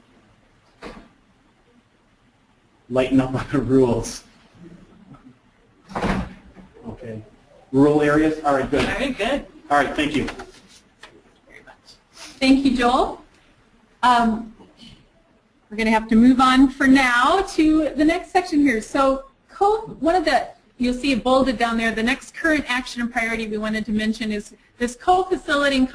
Speaker 12: Lighten up on the rules. Okay. Rural areas? All right, good.
Speaker 6: Very good.
Speaker 12: All right, thank you.
Speaker 6: Thank you, Joel. We're going to have to move on for now to the next section here. So you'll see it bolded down there, the next current action and priority we wanted to mention is this co-facilitating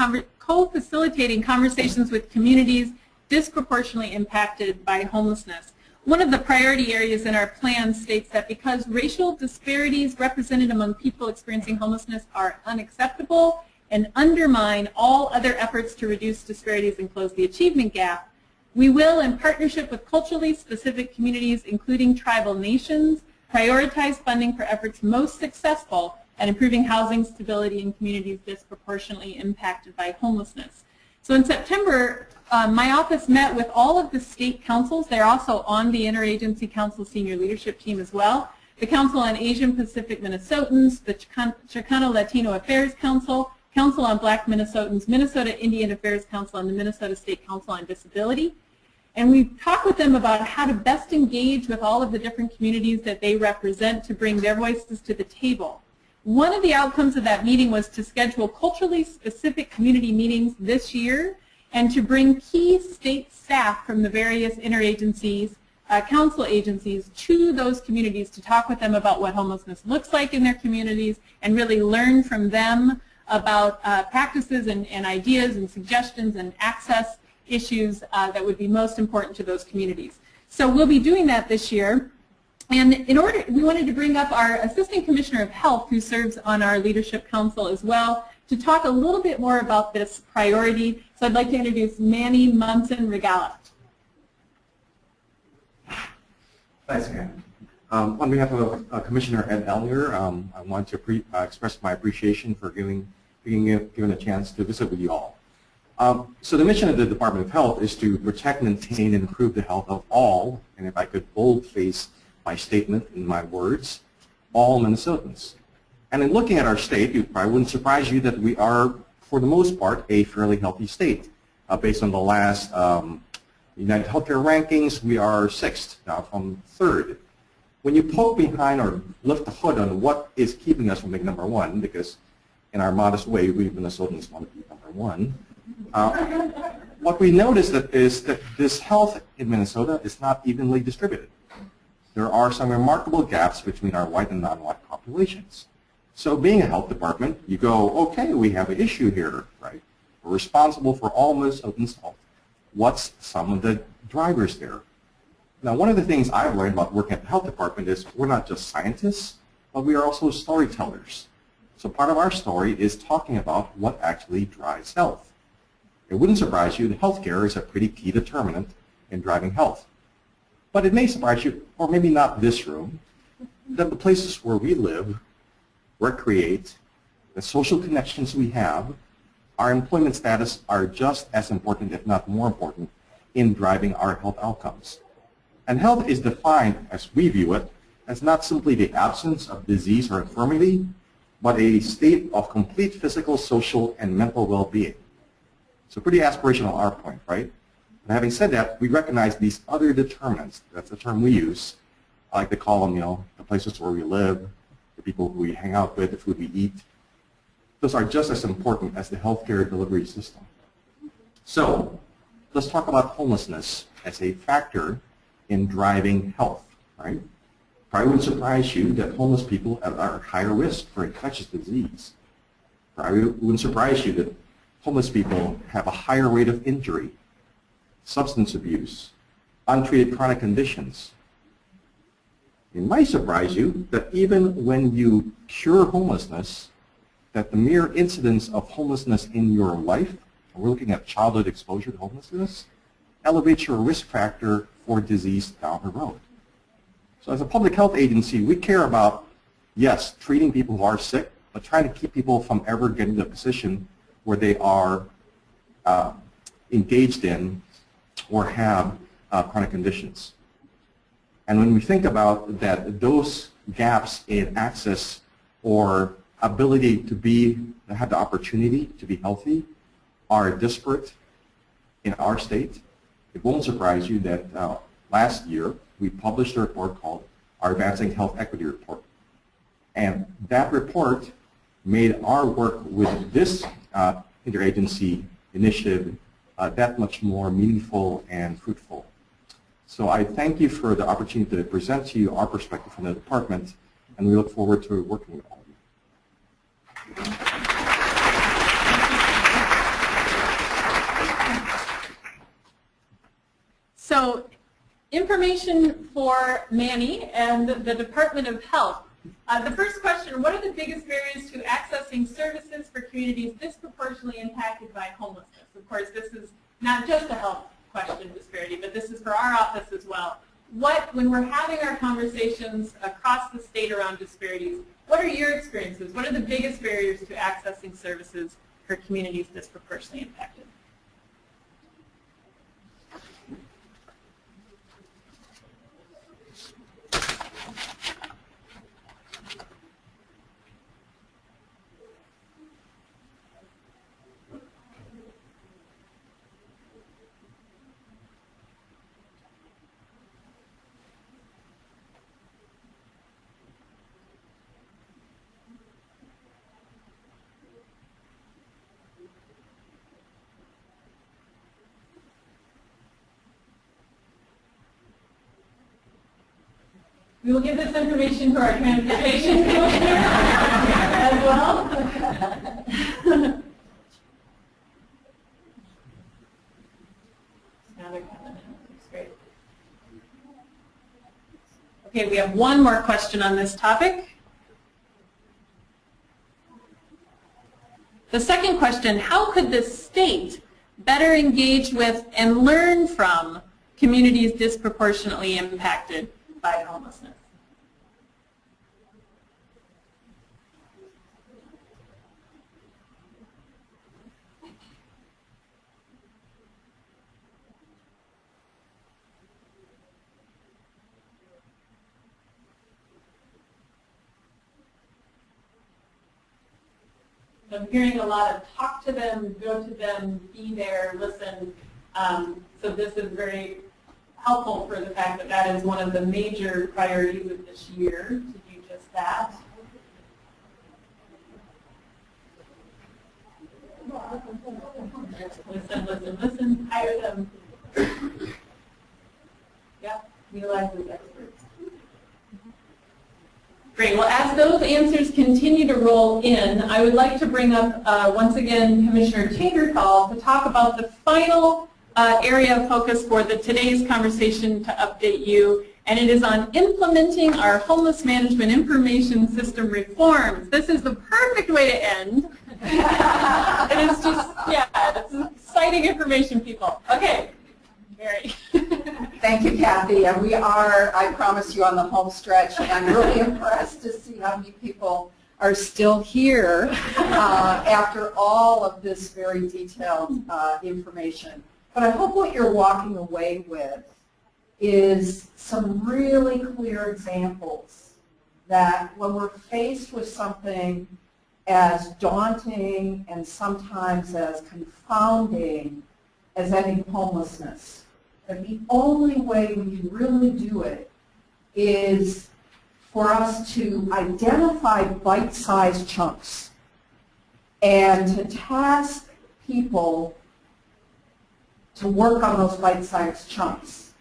Speaker 6: conversations with communities disproportionately impacted by homelessness. One of the priority areas in our plan states that because racial disparities represented among people experiencing homelessness are unacceptable and undermine all other efforts to reduce disparities and close the achievement gap, we will, in partnership with culturally specific communities, including tribal nations, prioritize funding for efforts most successful at improving housing stability in communities disproportionately impacted by homelessness. So in September, my office met with all of the state councils. They're also on the Interagency Council Senior Leadership Team as well. The Council on Asian Pacific Minnesotans, the Chicano Latino Affairs Council, Council on Black Minnesotans, Minnesota Indian Affairs Council, and the Minnesota State Council on Disability. And we talked with them about how to best engage with all of the different communities that they represent to bring their voices to the table. One of the outcomes of that meeting was to schedule culturally specific community meetings this year and to bring key state staff from the various interagencies, council agencies to those communities to talk with them about what homelessness looks like in their communities and really learn from them about practices and ideas and suggestions and access issues that would be most important to those communities. So we'll be doing that this year. And we wanted to bring up our Assistant Commissioner of Health, who serves on our Leadership Council as well, to talk a little bit more about this priority. So I'd like to introduce Manny Munson-Regalat.
Speaker 13: Thanks, Karen. On behalf of Commissioner Ed Ellinger, I want to express my appreciation for being given a chance to visit with you all. So the mission of the Department of Health is to protect, maintain, and improve the health of all, and if I could boldface my statement in my words, all Minnesotans. And in looking at our state, it probably wouldn't surprise you that we are, for the most part, a fairly healthy state. Based on the last United Healthcare rankings, we are 6th, now from 3rd. When you poke behind or lift the hood on what is keeping us from being number 1, because in our modest way, we Minnesotans want to be number 1, what we notice is that this health in Minnesota is not evenly distributed. There are some remarkable gaps between our white and non-white populations. So being a health department, you go, okay, we have an issue here, right? We're responsible for all Minnesotans' health. What's some of the drivers there? Now, one of the things I've learned about working at the health department is we're not just scientists, but we are also storytellers. So part of our story is talking about what actually drives health. It wouldn't surprise you that healthcare is a pretty key determinant in driving health. But it may surprise you, or maybe not this room, that the places where we live, recreate, the social connections we have, our employment status are just as important, if not more important, in driving our health outcomes. And health is defined, as we view it, as not simply the absence of disease or infirmity, but a state of complete physical, social, and mental well-being. So pretty aspirational our point, right? And having said that, we recognize these other determinants. That's the term we use. I like to call them, the places where we live, the people who we hang out with, the food we eat. Those are just as important as the healthcare delivery system. So let's talk about homelessness as a factor in driving health, right? Probably wouldn't surprise you that homeless people are at higher risk for infectious disease. Probably wouldn't surprise you that homeless people have a higher rate of injury, substance abuse, untreated chronic conditions. It might surprise you that even when you cure homelessness, that the mere incidence of homelessness in your life, we're looking at childhood exposure to homelessness, elevates your risk factor for disease down the road. So as a public health agency, we care about, yes, treating people who are sick, but trying to keep people from ever getting to a position where they are engaged in or have chronic conditions. And when we think about that, those gaps in access or ability to have the opportunity to be healthy are disparate in our state, it won't surprise you that last year we published a report called our Advancing Health Equity Report. And that report made our work with this interagency initiative that much more meaningful and fruitful. So I thank you for the opportunity to present to you our perspective from the department, and we look forward to working with all of you.
Speaker 6: So information for Manny and the Department of Health. The first question, what are the biggest barriers to accessing services for communities disproportionately impacted by homelessness? Of course, this is not just a health question disparity, but this is for our office as well. when we're having our conversations across the state around disparities, what are your experiences? What are the biggest barriers to accessing services for communities disproportionately impacted? We will give this information to our transportation commissioner as well. Great. Okay, we have one more question on this topic. The second question, how could the state better engage with and learn from communities disproportionately impacted by homelessness? I'm hearing a lot of talk to them, go to them, be there, listen. So this is very helpful for the fact that that is one of the major priorities of this year, to do just that. Listen, listen, listen, hire them. Yep, utilize those experts. Great. Well, as those answers continue to roll in, I would like to bring up, once again, Commissioner Tinkerthal to talk about the final area of focus for today's conversation to update you, and it is on implementing our homeless management information system reforms. This is the perfect way to end. And it's just, yeah, it's exciting information, people. Okay, Mary.
Speaker 1: Thank you, Kathy. And we are, I promise you, on the home stretch. And I'm really impressed to see how many people are still here after all of this very detailed information. But I hope what you're walking away with is some really clear examples that when we're faced with something as daunting and sometimes as confounding as ending homelessness, that the only way we can really do it is for us to identify bite-sized chunks and to task people to work on those bite-sized chunks.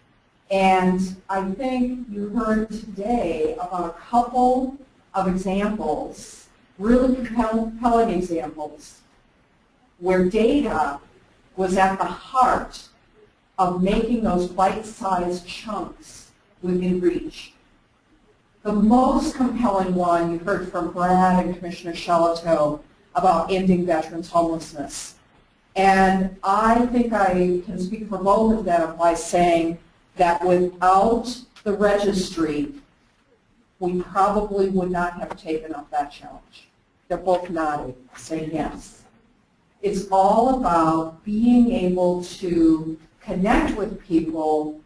Speaker 1: And I think you heard today about a couple of examples, really compelling examples, where data was at the heart of making those bite-sized chunks within reach. The most compelling one you heard from Brad and Commissioner Shalato about ending veterans' homelessness. And I think I can speak for both of them by saying that without the registry, we probably would not have taken up that challenge. They're both nodding, saying yes. It's all about being able to connect with people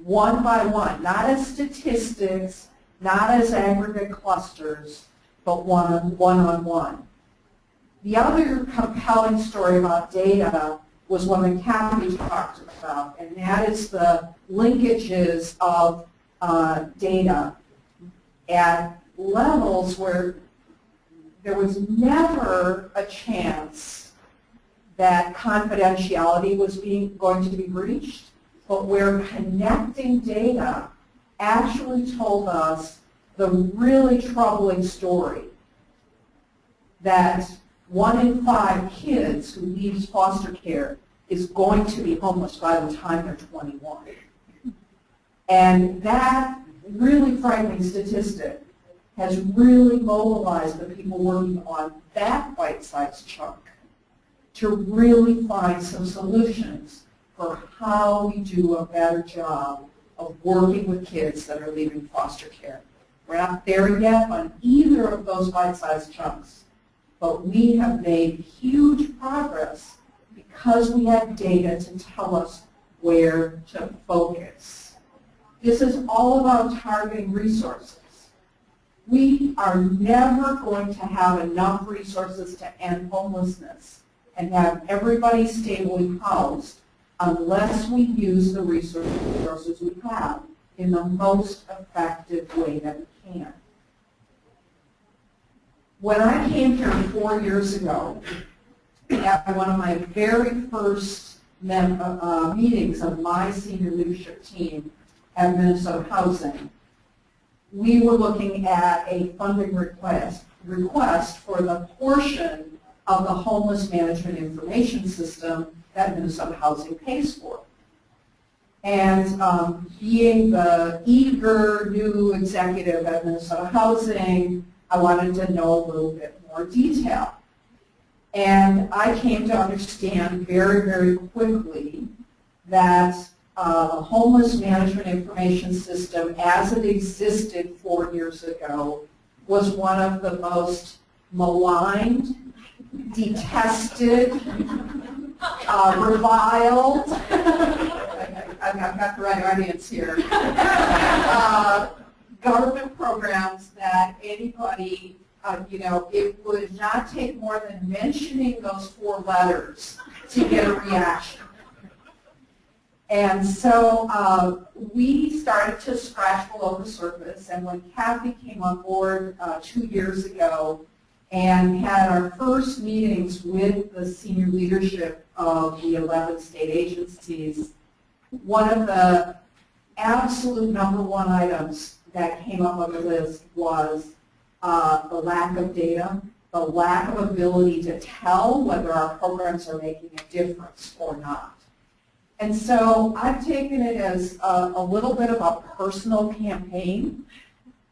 Speaker 1: one by one, not as statistics, not as aggregate clusters, but one-on-one. The other compelling story about data was one that Kathy talked about, and that is the linkages of data at levels where there was never a chance that confidentiality was going to be breached, but where connecting data actually told us the really troubling story that 1 in 5 kids who leaves foster care is going to be homeless by the time they're 21. And that really frightening statistic has really mobilized the people working on that bite-sized chunk to really find some solutions for how we do a better job of working with kids that are leaving foster care. We're not there yet on either of those bite-sized chunks, but we have made huge progress because we have data to tell us where to focus. This is all about targeting resources. We are never going to have enough resources to end homelessness and have everybody stably housed unless we use the resources we have in the most effective way that we can. When I came here 4 years ago, at one of my very first meetings of my senior leadership team at Minnesota Housing, we were looking at a funding request for the portion of the homeless management information system that Minnesota Housing pays for. And being the eager new executive at Minnesota Housing, I wanted to know a little bit more detail. And I came to understand very, very quickly that the homeless management information system as it existed 4 years ago was one of the most maligned, detested, reviled, I've got the right audience here, government programs that anybody, it would not take more than mentioning those 4 letters to get a reaction. And so we started to scratch below the surface, and when Kathy came on board 2 years ago and had our first meetings with the senior leadership of the 11 state agencies, one of the absolute #1 items that came up on the list was the lack of data, the lack of ability to tell whether our programs are making a difference or not. And so I've taken it as a little bit of a personal campaign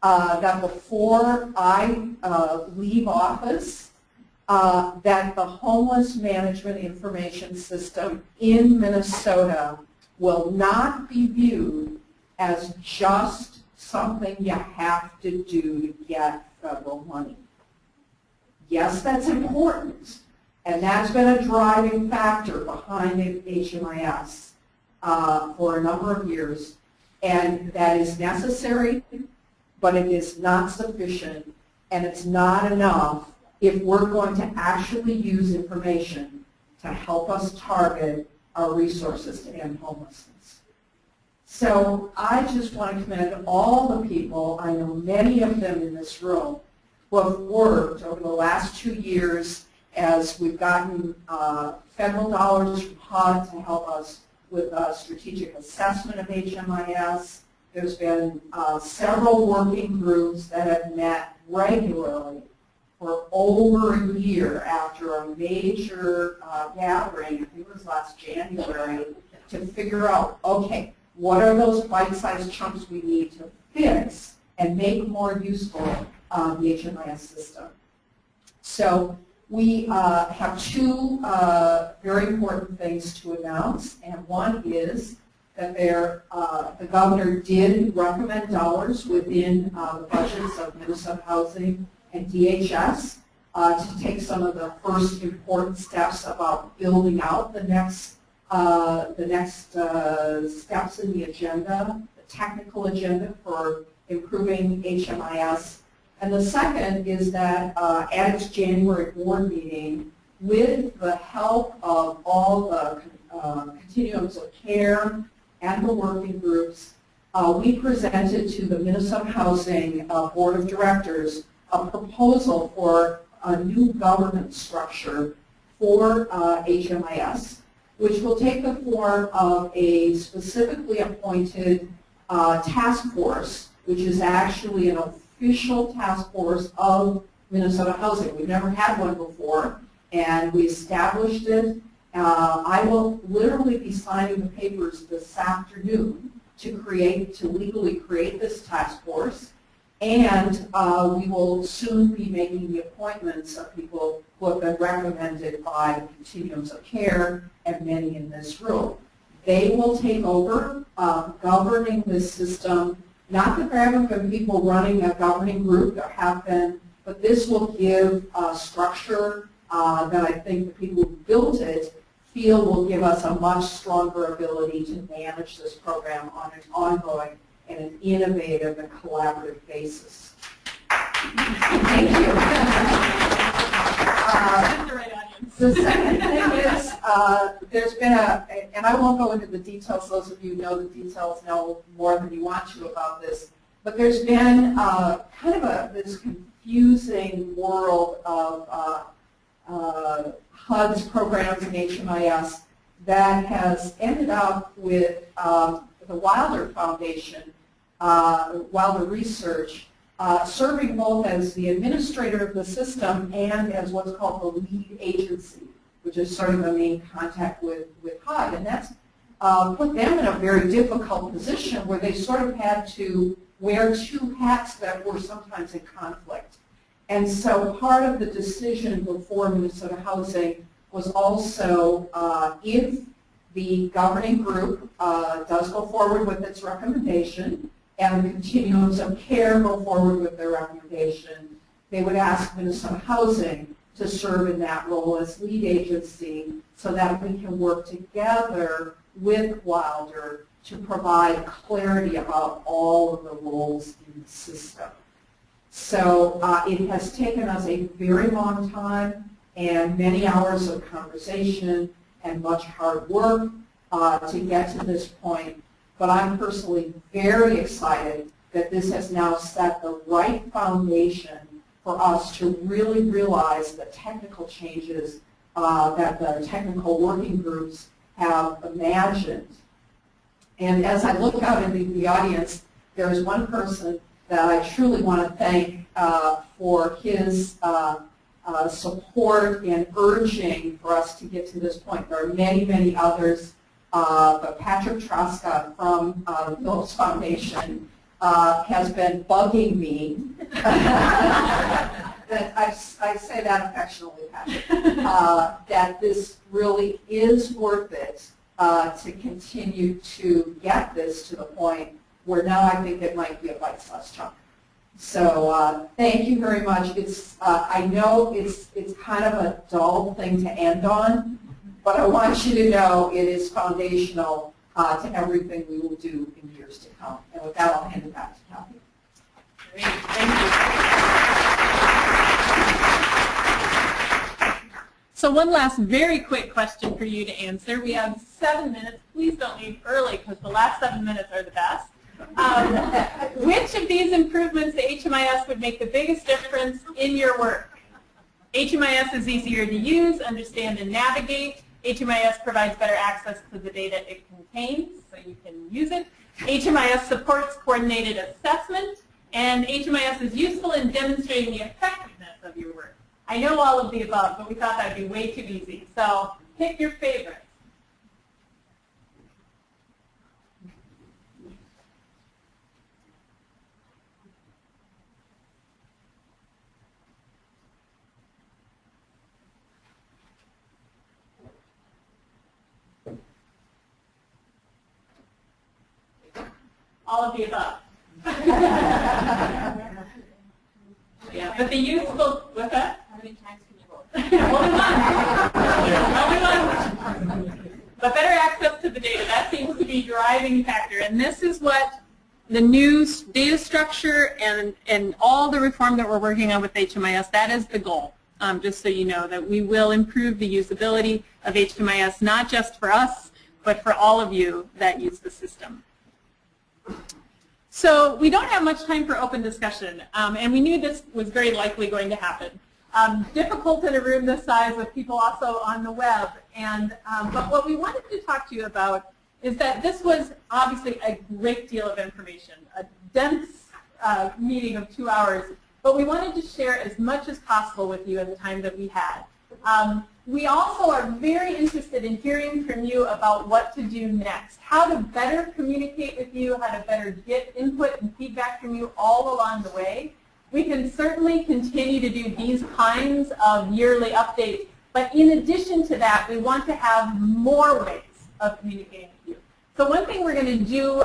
Speaker 1: that before I leave office, that the homeless management information system in Minnesota will not be viewed as just something you have to do to get federal money. Yes, that's important. And that's been a driving factor behind HMIS for a number of years. And that is necessary, but it is not sufficient, and it's not enough if we're going to actually use information to help us target our resources to end homelessness. So I just want to commend all the people, I know many of them in this room, who have worked over the last 2 years as we've gotten federal dollars from HUD to help us with strategic assessment of HMIS. There's been several working groups that have met regularly for over a year after a major gathering, I think it was last January, to figure out, okay, what are those bite-sized chunks we need to fix and make more useful the HMIS system. So we have 2 very important things to announce, and one is that the governor did recommend dollars within the budgets of Minnesota Housing and DHS to take some of the first important steps about building out the next steps in the agenda, the technical agenda for improving HMIS. And the second is that at its January board meeting, with the help of all the continuums of care and the working groups, we presented to the Minnesota Housing Board of Directors a proposal for a new governance structure for HMIS, which will take the form of a specifically appointed task force, which is actually an official task force of Minnesota Housing. We've never had one before, and we established it. I will literally be signing the papers this afternoon to legally create this task force, and we will soon be making the appointments of people who have been recommended by the continuums of care and many in this room. They will take over governing this system. Not that there haven't been people running a governing group, there have been, but this will give a structure that I think the people who built it feel will give us a much stronger ability to manage this program on an ongoing and an innovative and collaborative basis. Thank you. The second thing is there's been and I won't go into the details, those of you who know the details know more than you want to about this, but there's been kind of this confusing world of HUD's programs in HMIS that has ended up with the Wilder Foundation, Wilder Research, serving both as the administrator of the system and as what's called the lead agency, which is sort of the main contact with HUD. And that's put them in a very difficult position where they sort of had to wear two hats that were sometimes in conflict. And so part of the decision before Minnesota Housing was also if the governing group does go forward with its recommendation and the continuums of care go forward with their recommendation, they would ask Minnesota Housing to serve in that role as lead agency so that we can work together with Wilder to provide clarity about all of the roles in the system. So it has taken us a very long time and many hours of conversation and much hard work to get to this point. But I'm personally very excited that this has now set the right foundation for us to really realize the technical changes that the technical working groups have imagined. And as I look out into the audience, there is one person that I truly want to thank for his support and urging for us to get to this point. There are many, many others, but Patrick Traska from the Phillips Foundation has been bugging me. That I say that affectionately, Patrick, that this really is worth it to continue to get this to the point where now I think it might be a bite-sized chunk. So thank you very much. It's I know it's kind of a dull thing to end on, but I want you to know it is foundational to everything we will do in years to come. And with that, I'll hand it back to Kathy.
Speaker 6: Great, thank you. So one last very quick question for you to answer. We have 7 minutes. Please don't leave early because the last 7 minutes are the best. Which of these improvements to HMIS would make the biggest difference in your work? HMIS is easier to use, understand, and navigate. HMIS provides better access to the data it contains, so you can use it. HMIS supports coordinated assessment, and HMIS is useful in demonstrating the effectiveness of your work. I know all of the above, but we thought that would be way too easy. So pick your favorite. All of the above. Yeah, but the useful, what's that? How many times can you vote? Only one. But better access to the data, that seems to be a driving factor. And this is what the new data structure and all the reform that we're working on with HMIS, that is the goal. Just so you know that we will improve the usability of HMIS, not just for us, but for all of you that use the system. So we don't have much time for open discussion, and we knew this was very likely going to happen. Difficult in a room this size with people also on the web, but what we wanted to talk to you about is that this was obviously a great deal of information, a dense meeting of 2 hours, but we wanted to share as much as possible with you in the time that we had. We also are very interested in hearing from you about what to do next, how to better communicate with you, how to better get input and feedback from you all along the way. We can certainly continue to do these kinds of yearly updates, but in addition to that, we want to have more ways of communicating with you. So one thing we're going to do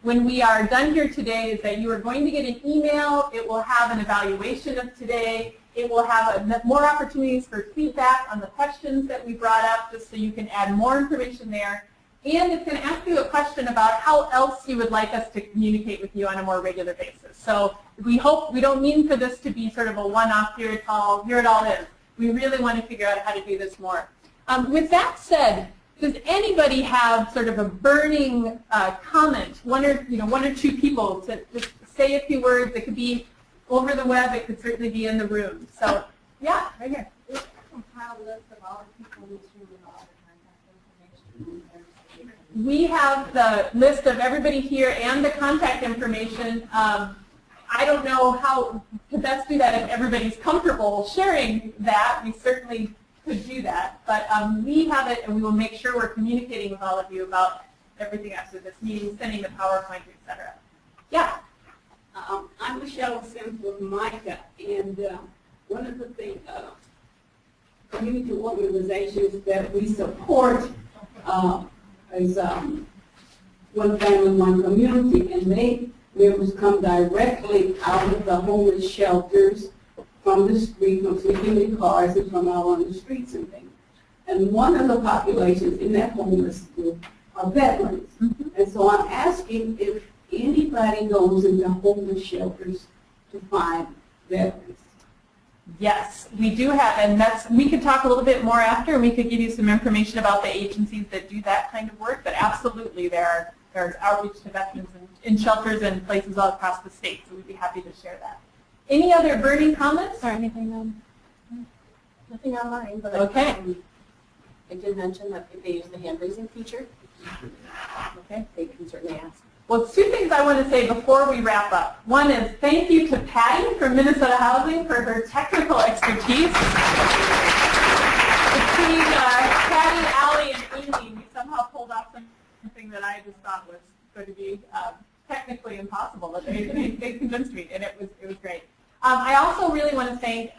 Speaker 6: when we are done here today is that you are going to get an email. It will have an evaluation of today. It will have more opportunities for feedback on the questions that we brought up, just so you can add more information there. And it's going to ask you a question about how else you would like us to communicate with you on a more regular basis. So we don't mean for this to be sort of a one-off, here it all is. We really want to figure out how to do this more. With that said, does anybody have sort of a burning comment, one or two people to just say a few words? It could be over the web, it could certainly be in the room. So, yeah, right here.
Speaker 8: It's a compiled list of all the people in this room and all the contact information.
Speaker 6: We have the list of everybody here and the contact information. I don't know how to best do that if everybody's comfortable sharing that. We certainly could do that. But we have it, and we will make sure we're communicating with all of you about everything after this meeting, sending the PowerPoint, etc. Yeah?
Speaker 8: I'm Michelle Sims with MICA, and one of the things, community organizations that we support is One Family, One Community, and they members come directly out of the homeless shelters, from the street, from sleeping in cars, and from out on the streets and things. And one of the populations in that homeless group are veterans. And so I'm asking if anybody goes into homeless shelters to find veterans.
Speaker 6: Yes, we do have, and we could talk a little bit more after, and we could give you some information about the agencies that do that kind of work, but absolutely there's outreach to veterans in shelters and places all across the state, so we'd be happy to share that. Any other burning comments or anything?
Speaker 8: Nothing online, but
Speaker 6: okay.
Speaker 8: I did mention that if they use the hand-raising feature,
Speaker 6: okay,
Speaker 8: they can certainly ask.
Speaker 6: Well, two things I want to say before we wrap up. One is thank you to Patty from Minnesota Housing for her technical expertise. Between Patty, Allie, and Amy, we somehow pulled off something that I just thought was going to be technically impossible, but they convinced me, and it was great. I also really want to thank,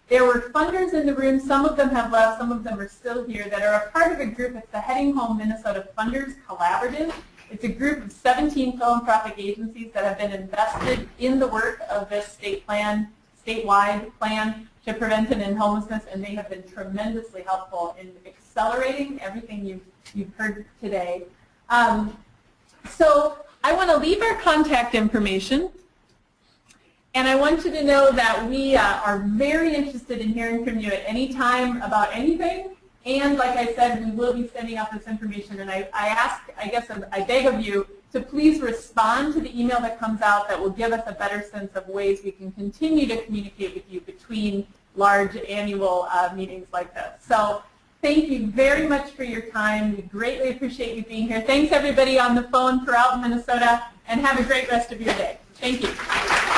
Speaker 6: there were funders in the room, some of them have left, some of them are still here, that are a part of a group. It's the Heading Home Minnesota Funders Collaborative. It's a group of 17 philanthropic agencies that have been invested in the work of this statewide plan to prevent and end homelessness, and they have been tremendously helpful in accelerating everything you've heard today. So I want to leave our contact information, and I want you to know that we are very interested in hearing from you at any time about anything. And like I said, we will be sending out this information, and I beg of you to please respond to the email that comes out that will give us a better sense of ways we can continue to communicate with you between large annual meetings like this. So thank you very much for your time. We greatly appreciate you being here. Thanks everybody on the phone throughout Minnesota, and have a great rest of your day. Thank you.